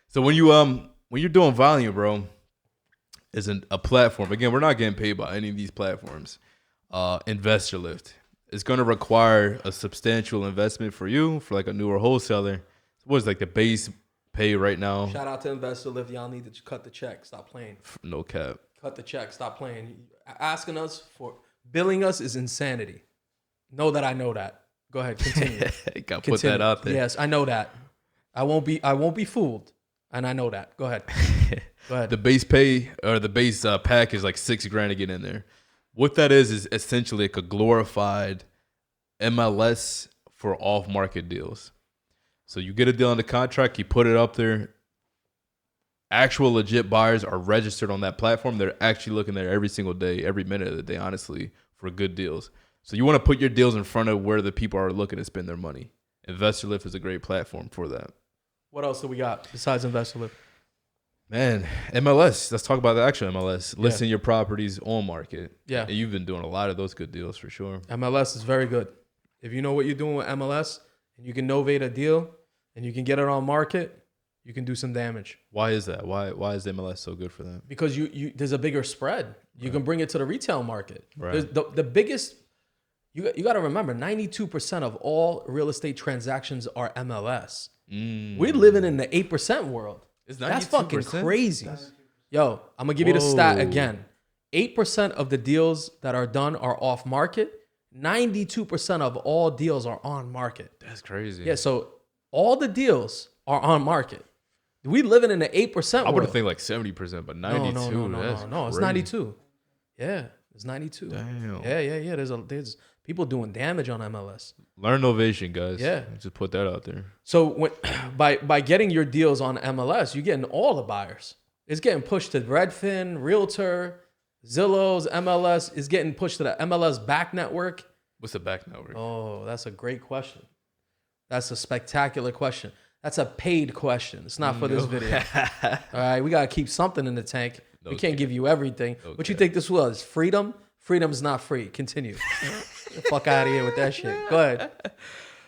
So when you're doing volume, bro, isn't a platform. Again, we're not getting paid by any of these platforms. Investor Lift. It's going to require a substantial investment for you, for like a newer wholesaler. What is like the base pay right now? Shout out to Investor Lift. Y'all need to cut the check. Stop playing. No cap. Cut the check. Stop playing. Asking us for billing us is insanity. Know that I know that. Go ahead. Continue. Got to put that out there. Yes, I know that. I won't be fooled, and I know that. Go ahead. Go ahead. The base pay or the base pack is like $6,000 to get in there. What that is essentially like a glorified MLS for off-market deals. So you get a deal on the contract, you put it up there. Actual legit buyers are registered on that platform. They're actually looking there every single day, every minute of the day, honestly, for good deals. So you want to put your deals in front of where the people are looking to spend their money. Investor Lift is a great platform for that. What else do we got besides Investor Lift? Man, MLS. Let's talk about the actual MLS. Listing your properties on market. Yeah. And you've been doing a lot of those good deals for sure. MLS is very good. If you know what you're doing with MLS and you can novate a deal and you can get it on market, you can do some damage. Why is that? Why is the MLS so good for that? Because you there's a bigger spread. You can bring it to the retail market. Right. There's the biggest, you got to remember, 92% of all real estate transactions are MLS. We're living in the 8% world. That's fucking crazy. Yo, I'm going to give you the stat again. 8% of the deals that are done are off market. 92% of all deals are on market. That's crazy. Yeah, so all the deals are on market. We living in the 8% world. I would have think like 70%, but 92. No, it's crazy. 92. Yeah, it's 92. Damn. Yeah. There's people doing damage on MLS. Learn Novation, guys. Yeah. Just put that out there. So when by getting your deals on MLS, you're getting all the buyers. It's getting pushed to Redfin, Realtor, Zillow's, MLS. It's getting pushed to the MLS back network. What's the back network? Oh, that's a great question. That's a spectacular question. That's a paid question. It's not for this video. All right, we got to keep something in the tank. We can't give you everything. What you think this was? Freedom? Freedom's not free. Continue. Get the fuck out of here with that shit. Go ahead.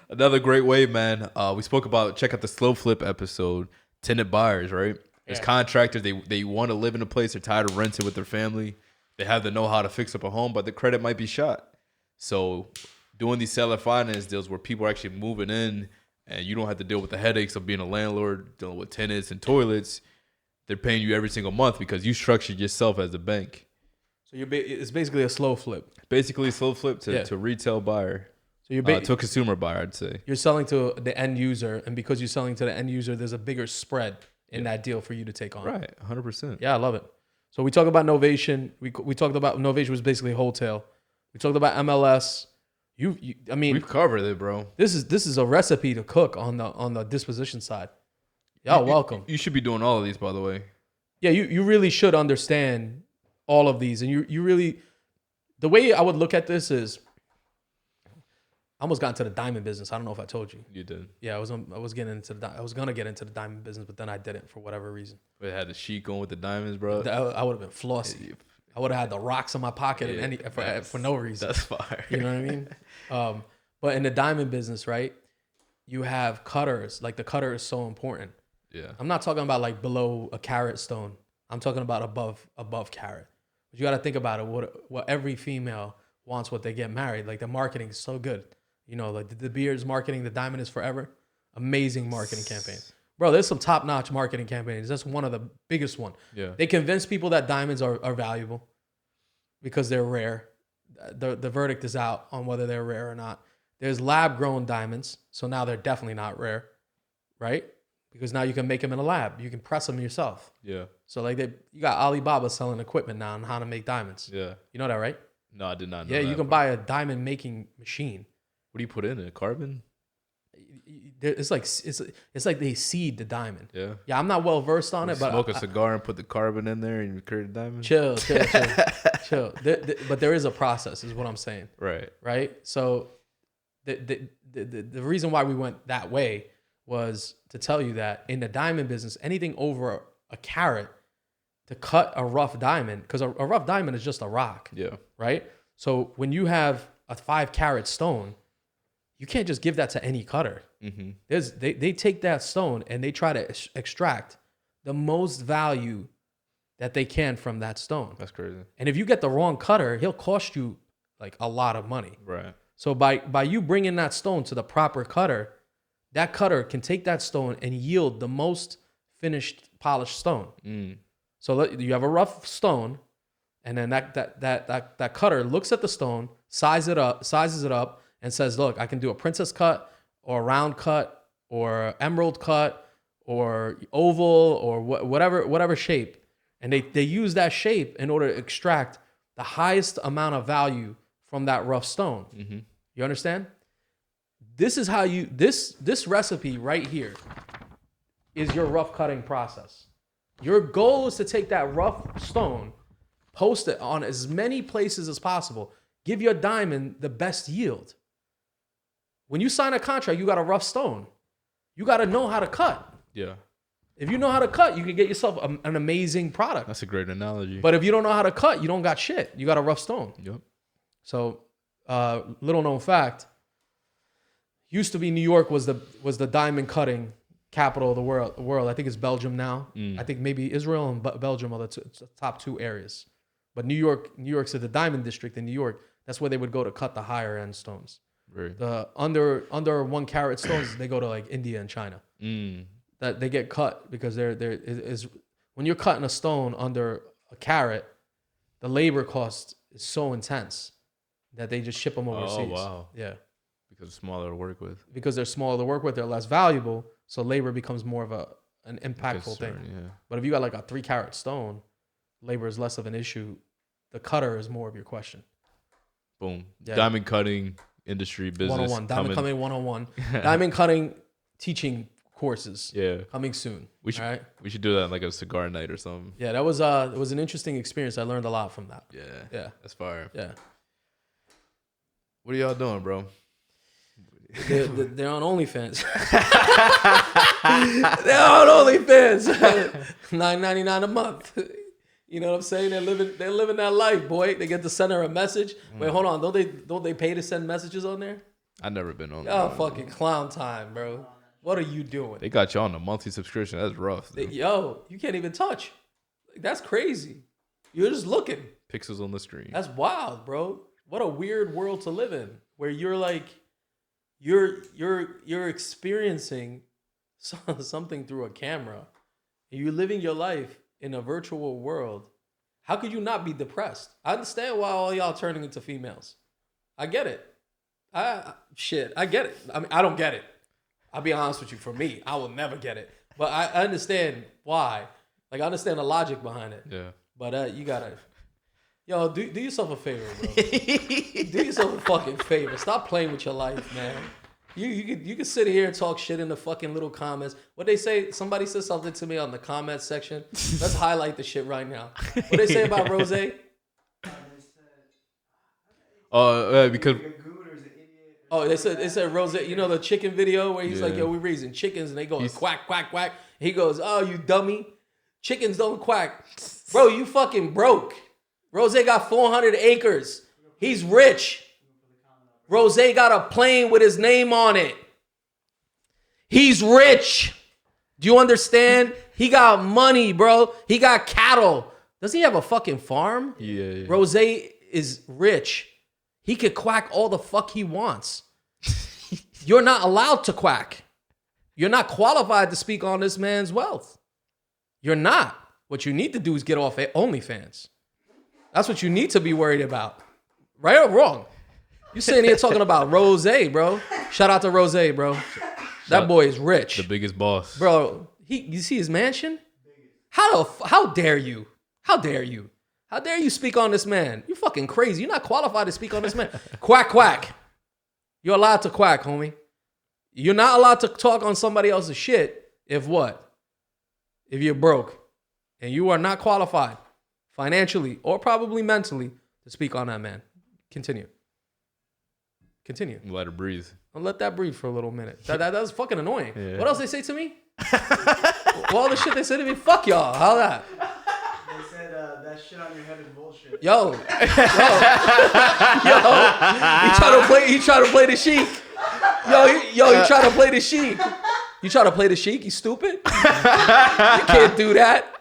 Another great way, man. We spoke about, check out the slow flip episode, tenant buyers, right? There's contractors, they want to live in a place, they're tired of renting with their family. They have the know-how to fix up a home, but the credit might be shot. So doing these seller finance deals where people are actually moving in and you don't have to deal with the headaches of being a landlord, dealing with tenants and toilets. They're paying you every single month because you structured yourself as a bank. So it's basically a slow flip. Basically, slow flip to, Yeah. to retail buyer. So you're To a consumer buyer, I'd say. you're selling to the end user, and because you're selling to the end user, there's a bigger spread in that deal for you to take on. Right, 100%. Yeah, I love it. So we talked about Novation. We talked about Novation was basically wholesale. We talked about MLS. I mean, We've covered it, bro. this is a recipe to cook on the disposition side. Y'all welcome. You should be doing all of these, by the way. Yeah, you really should understand all of these, and you really, the way I would look at this is, I almost got into the diamond business. I don't know if I told you. You did. Yeah, I was getting into I was gonna get into the diamond business, but then I didn't for whatever reason. It had the sheet going with the diamonds, bro. I would have been flossy. I would have had the rocks in my pocket for no reason. That's fire. You know what I mean? But in the diamond business, right, you have cutters. Like the cutter is so important. Yeah. I'm not talking about like below a carat stone. I'm talking about above carat. But you got to think about it. What every female wants when they get married. Like the marketing is so good. You know, like the Beard's marketing, the diamond is forever. Amazing marketing campaign. Bro, there's some top-notch marketing campaigns. That's one of the biggest one. Yeah. They convince people that diamonds are valuable because they're rare. The verdict is out on whether they're rare or not. There's lab-grown diamonds, so now they're definitely not rare, right? Because now you can make them in a lab. You can press them yourself. Yeah. So like you got Alibaba selling equipment now on how to make diamonds. Yeah. You know that, right? No, I did not know Yeah, that, you can buy a diamond making machine. What do you put in it? Carbon? It's like they seed the diamond. Yeah. Yeah, I'm not well versed on it, but smoke a cigar and put the carbon in there and you create a diamond? Chill. But there is a process, is what I'm saying. Right. So the reason why we went that way was to tell you that in the diamond business, anything over a carat, to cut a rough diamond, because a rough diamond is just a rock. Yeah. Right. So when you have a 5 carat stone, you can't just give that to any cutter. Mm-hmm. They take that stone and they try to extract the most value that they can from that stone. That's crazy. And if you get the wrong cutter, he'll cost you like a lot of money. Right. So by you bringing that stone to the proper cutter, that cutter can take that stone and yield the most finished polished stone. Mm. So you have a rough stone, and then that cutter looks at the stone, sizes it up, and says, "Look, I can do a princess cut, or a round cut, or emerald cut, or oval, or whatever shape." And they use that shape in order to extract the highest amount of value from that rough stone. Mm-hmm. You understand? This is how this recipe right here is your rough cutting process. Your goal is to take that rough stone, post it on as many places as possible, give your diamond the best yield. When you sign a contract, you got a rough stone. You got to know how to cut. Yeah. If you know how to cut, you can get yourself an amazing product. That's a great analogy. But if you don't know how to cut, you don't got shit. You got a rough stone. Yep. So, little known fact, used to be New York was the diamond cutting capital of the world. I think it's Belgium now. I think maybe Israel and Belgium are the top 2 areas. But New York's the diamond district in New York. That's where they would go to cut the higher end stones. Very. The under 1 carat stones, they go to like India and China. That they get cut because when you're cutting a stone under a carat, the labor cost is so intense that they just ship them overseas. Oh, wow. Yeah. Because it's smaller to work with. Because they're smaller to work with, they're less valuable, so labor becomes more of an impactful thing. Yeah. But if you got like a 3 carat stone, labor is less of an issue. The cutter is more of your question. Boom. Yeah. Diamond cutting industry business. 101. Diamond cutting 101. Diamond cutting teaching courses. Yeah. Coming soon. We should all right? we should do that like a cigar night or something. Yeah, that was it was an interesting experience. I learned a lot from that. Yeah. Yeah. That's fire. Yeah. What are y'all doing, bro? They're on OnlyFans. They're on OnlyFans. $9.99 a month. You know what I'm saying? They're living that life, boy. They get to send her a message. Wait, hold on. Don't they pay to send messages on there? I've never been on. Oh, fucking clown time, bro. What are you doing? They got you on a monthly subscription. That's rough. Yo, you can't even touch. That's crazy. You're just looking. Pixels on the screen. That's wild, bro. What a weird world to live in, where you're like, you're experiencing something through a camera. You're living your life in a virtual world, How could you not be depressed? I understand why all y'all turning into females. I get it. I get it. I mean, I don't get it. I'll be honest with you. For me, I will never get it. But I understand why. Like, I understand the logic behind it. Yeah. But you gotta, yo, do yourself a favor, bro. Do yourself a fucking favor. Stop playing with your life, man. You can sit here and talk shit in the fucking little comments. What they say? Somebody said something to me on the comments section. Let's highlight the shit right now. What they say about Rose? Because Oh, they said Rose. You know the chicken video where he's like, "Yo, we raising chickens," and they go quack quack quack. He goes, "Oh, you dummy! Chickens don't quack, bro. You fucking broke." Rose got 400 acres. He's rich. Rose got a plane with his name on it. He's rich. Do you understand? He got money, bro. He got cattle. Does he have a fucking farm? Yeah. Rose is rich. He could quack all the fuck he wants. You're not allowed to quack. You're not qualified to speak on this man's wealth. You're not. What you need to do is get off OnlyFans. That's what you need to be worried about. Right or wrong? You sitting here talking about Rose, bro. Shout out to Rose, bro. That boy is rich. The biggest boss. Bro, you see his mansion? How dare you? How dare you? How dare you speak on this man? You fucking crazy. You're not qualified to speak on this man. Quack, quack. You're allowed to quack, homie. You're not allowed to talk on somebody else's shit if what? If you're broke. And you are not qualified financially or probably mentally to speak on that man. Continue. Let her breathe. I'll let that breathe for a little minute. That was fucking annoying. Yeah. What else they say to me? All the shit they said to me? Fuck y'all. How that? They said that shit on your head is bullshit. Yo. He trying to play the sheik. He trying to play the sheik. You trying to play the sheik? You stupid? You can't do that.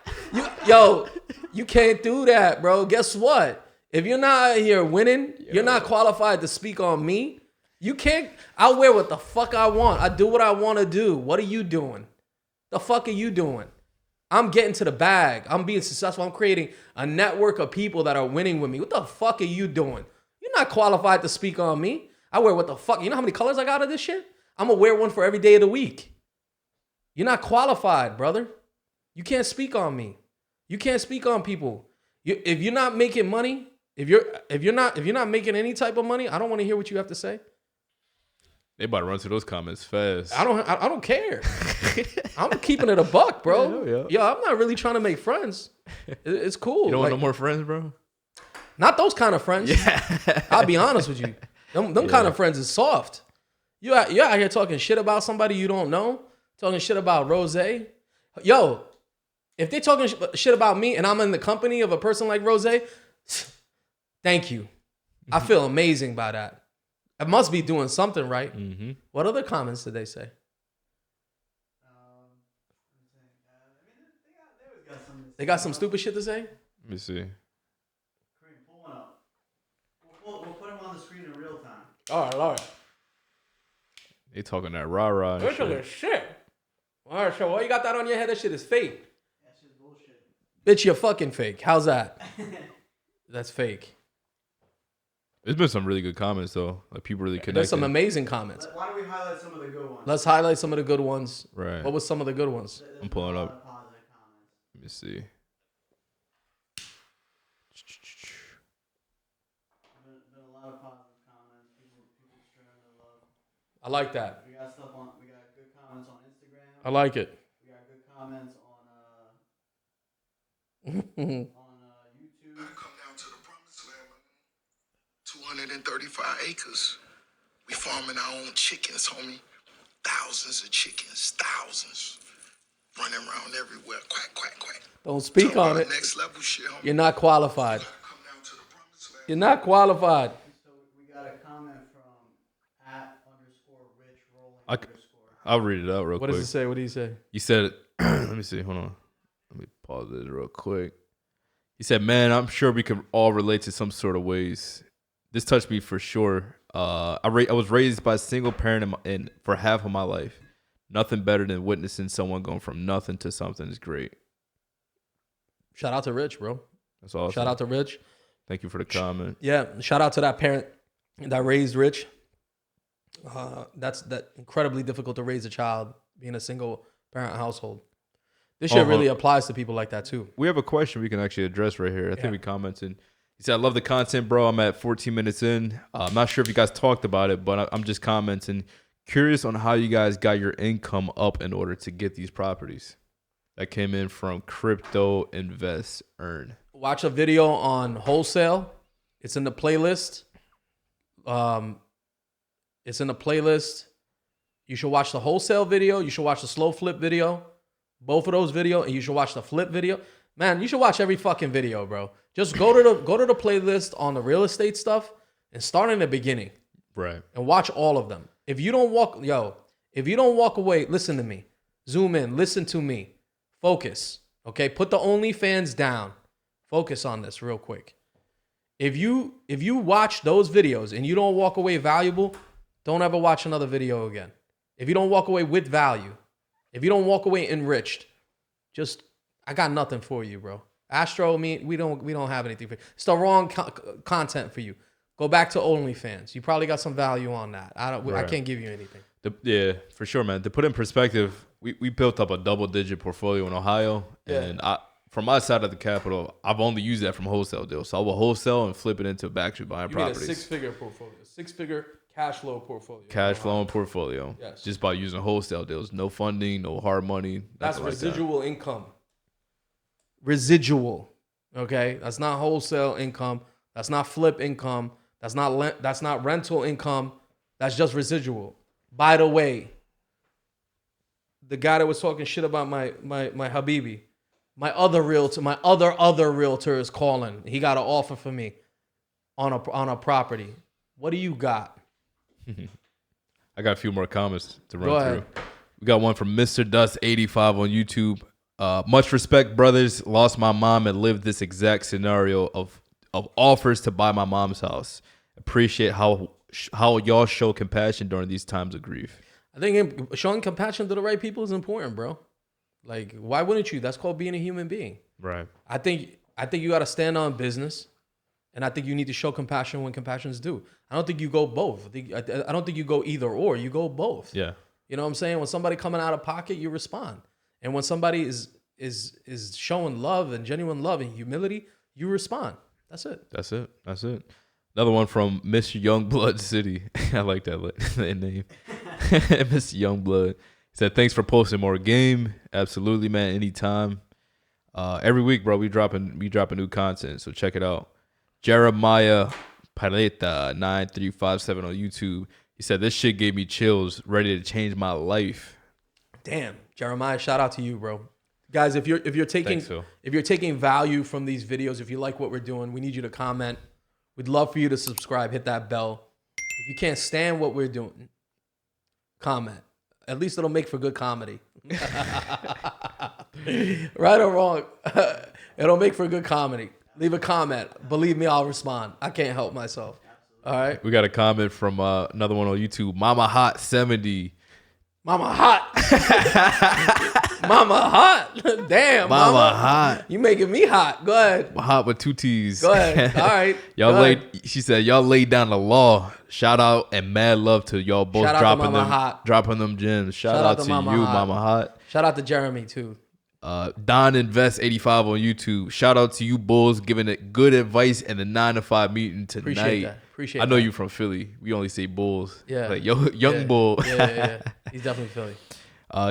You can't do that, bro. Guess what? If you're not out here winning, you're not qualified to speak on me. You can't. I wear what the fuck I want. I do what I want to do. What are you doing? The fuck are you doing? I'm getting to the bag. I'm being successful. I'm creating a network of people that are winning with me. What the fuck are you doing? You're not qualified to speak on me. I wear what the fuck. You know how many colors I got of this shit? I'm going to wear one for every day of the week. You're not qualified, brother. You can't speak on me. You can't speak on people. If you're not making money, if you're not making any type of money, I don't want to hear what you have to say. They about to run through those comments fast. I don't care. I'm keeping it a buck, bro. Yeah. Yo, I'm not really trying to make friends. It's cool. You don't want no more friends, bro? Not those kind of friends. Yeah. I'll be honest with you. Them kind of friends is soft. You're out here talking shit about somebody you don't know, talking shit about Rose. Yo, if they talking shit about me and I'm in the company of a person like Rose, thank you. I feel amazing by that. I must be doing something right. Mm-hmm. What other comments did they say? They got some stupid shit to say? Let me see. Kareem, pull one up. We'll put them on the screen in real time. All right. They talking that rah-rah and They're talking shit. All right, so why you got that on your head? That shit is fake. That shit's bullshit. Bitch, you're fucking fake. How's that? That's fake. There's been some really good comments, though. Like, people really connected. There's some amazing comments. Why don't we highlight some of the good ones? Let's highlight some of the good ones. Right. What was some of the good ones? There's I'm pulling been a lot up. of positive comments. Let me see. Been a lot of positive comments. People sharing their love. I like that. We got good comments on Instagram. I like it. We got good comments on Mm-hmm. YouTube. Come down to the promised land, 235 acres. We farming our own chickens, homie. Thousands of chickens, thousands. Running around everywhere, quack, quack, quack. Don't speak Talk on about it. Next level shit, homie. You're not qualified. Come down to the promised land. You're not qualified. So we got a comment from @_rich rolling I- _ I'll read it out real What quick. does it say? What do you say? You said, let me see, hold on. Let me pause this real quick. He said, man, I'm sure we can all relate to some sort of ways. This touched me for sure. I was raised by a single parent for half of my life. Nothing better than witnessing someone going from nothing to something is great. Shout out to Rich, bro. That's awesome. Shout out to Rich. Thank you for the comment. Yeah, shout out to that parent that raised Rich. That's incredibly difficult to raise a child being a single parent household. This shit really applies to people like that too. We have a question we can actually address right here. I think we commented. He said, I love the content, bro. I'm at 14 minutes in. I'm not sure if you guys talked about it, but I'm just commenting. Curious on how you guys got your income up in order to get these properties. That came in from Crypto Invest Earn. Watch a video on Wholesale. It's in the playlist. It's in the playlist. You should watch the Wholesale video. You should watch the slow flip video. Both of those videos, and you should watch the flip video. Man, you should watch every fucking video, bro. Just go to the playlist on the real estate stuff and start in the beginning. Right. And watch all of them. If you don't walk away, listen to me. Zoom in, listen to me. Focus. Okay? Put the OnlyFans down. Focus on this real quick. If you watch those videos and you don't walk away valuable, don't ever watch another video again. If you don't walk away with value, if you don't walk away enriched, I got nothing for you, bro. Astro, we don't have anything for you. It's the wrong content for you. Go back to OnlyFans. You probably got some value on that. I can't give you anything. Yeah, for sure, man. To put in perspective, we built up a double-digit portfolio in Ohio, and from my side of the capital, I've only used that from wholesale deals. So I will wholesale and flip it into actually buying properties. You made a six-figure portfolio, six-figure cash flow portfolio. Cash flow and portfolio. Yes. Just by using wholesale deals. No funding, no hard money. That's residual like that. income. Residual. Okay? That's not wholesale income. That's not flip income. That's not rental income. That's just residual. By the way, the guy that was talking shit about my Habibi, my other realtor is calling. He got an offer for me on a property. What do you got? I got a few more comments to run through. We got one from Mr. Dust 85 on YouTube. Much respect, brothers. Lost my mom and lived this exact scenario of offers to buy my mom's house. Appreciate how y'all show compassion during these times of grief. I think showing compassion to the right people is important, bro. Like, why wouldn't you? That's called being a human being. Right. I think you got to stand on business, and I think you need to show compassion when compassion's due. I don't think you go both. I don't think you go either or. You go both. Yeah. You know what I'm saying? When somebody coming out of pocket, you respond, and when somebody is showing love and genuine love and humility, you respond. That's it. That's it. Another one from Miss Youngblood City. I like that name. Miss Youngblood. He said, thanks for posting more game. Absolutely, man. Anytime. Every week, bro, we dropping new content. So check it out. Jeremiah Paleta 9357 on YouTube. He said, this shit gave me chills, ready to change my life. Damn. Jeremiah, shout out to you, bro. Guys, if you're taking value from these videos, if you like what we're doing, we need you to comment. We'd love for you to subscribe, hit that bell. If you can't stand what we're doing, comment. At least it'll make for good comedy. Right or wrong, it'll make for good comedy. Leave a comment. Believe me, I'll respond. I can't help myself. All right. We got a comment from another one on YouTube. Mama Hot 70. Mama Hot. Mama Hot. Damn, Mama Hot. You making me hot. Go ahead. Hot with two T's. Go ahead. All right. She said, y'all laid down the law. Shout out and mad love to y'all both dropping them gems. Shout out to you, Mama Hot. Shout out to Jeremy too. Don Invest 85 on YouTube. Shout out to you bulls giving it good advice in the 9 to 5 meeting tonight. Appreciate I know you from Philly. We only say bulls. Yeah. Like young bull. Yeah. He's definitely Philly.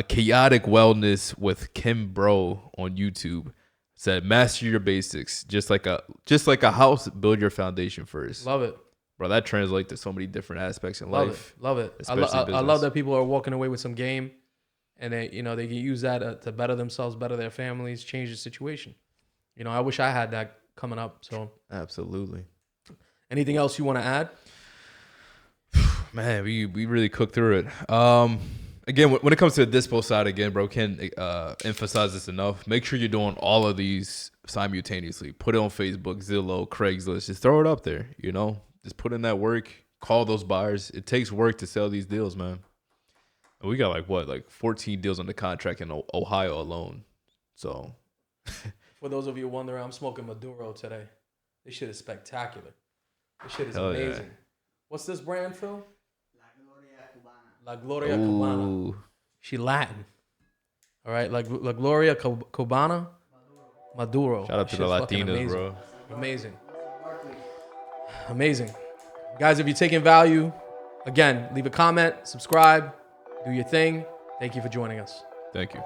Chaotic Wellness with Kim Bro on YouTube said, master your basics. Just like a house, build your foundation first. Love it. Bro, that translates to so many different aspects in Love life. Love it. I love that people are walking away with some game, and they can use that to better themselves, better their families, change the situation. I wish I had that coming up. So absolutely. Anything Anything else you want to add? Man, we really cooked through it. Again, when it comes to the dispo side, again, bro, can't emphasize this enough. Make sure you're doing all of these simultaneously. Put it on Facebook, Zillow, Craigslist. Just throw it up there, Just put in that work. Call those buyers. It takes work to sell these deals, man. And we got like 14 deals on the contract in Ohio alone. So For those of you wondering, I'm smoking Maduro today. This shit is spectacular. This shit is Hell yeah. amazing. What's this brand, Phil? La Gloria Cubana. La Gloria Cubana. Ooh. She Latin. All right, La Gloria Cubana. Maduro. Shout out to the Shit's fucking Latinas, amazing. bro. Amazing. Amazing. Guys, if you're taking value, again, leave a comment, subscribe, do your thing. Thank you for joining us. Thank you.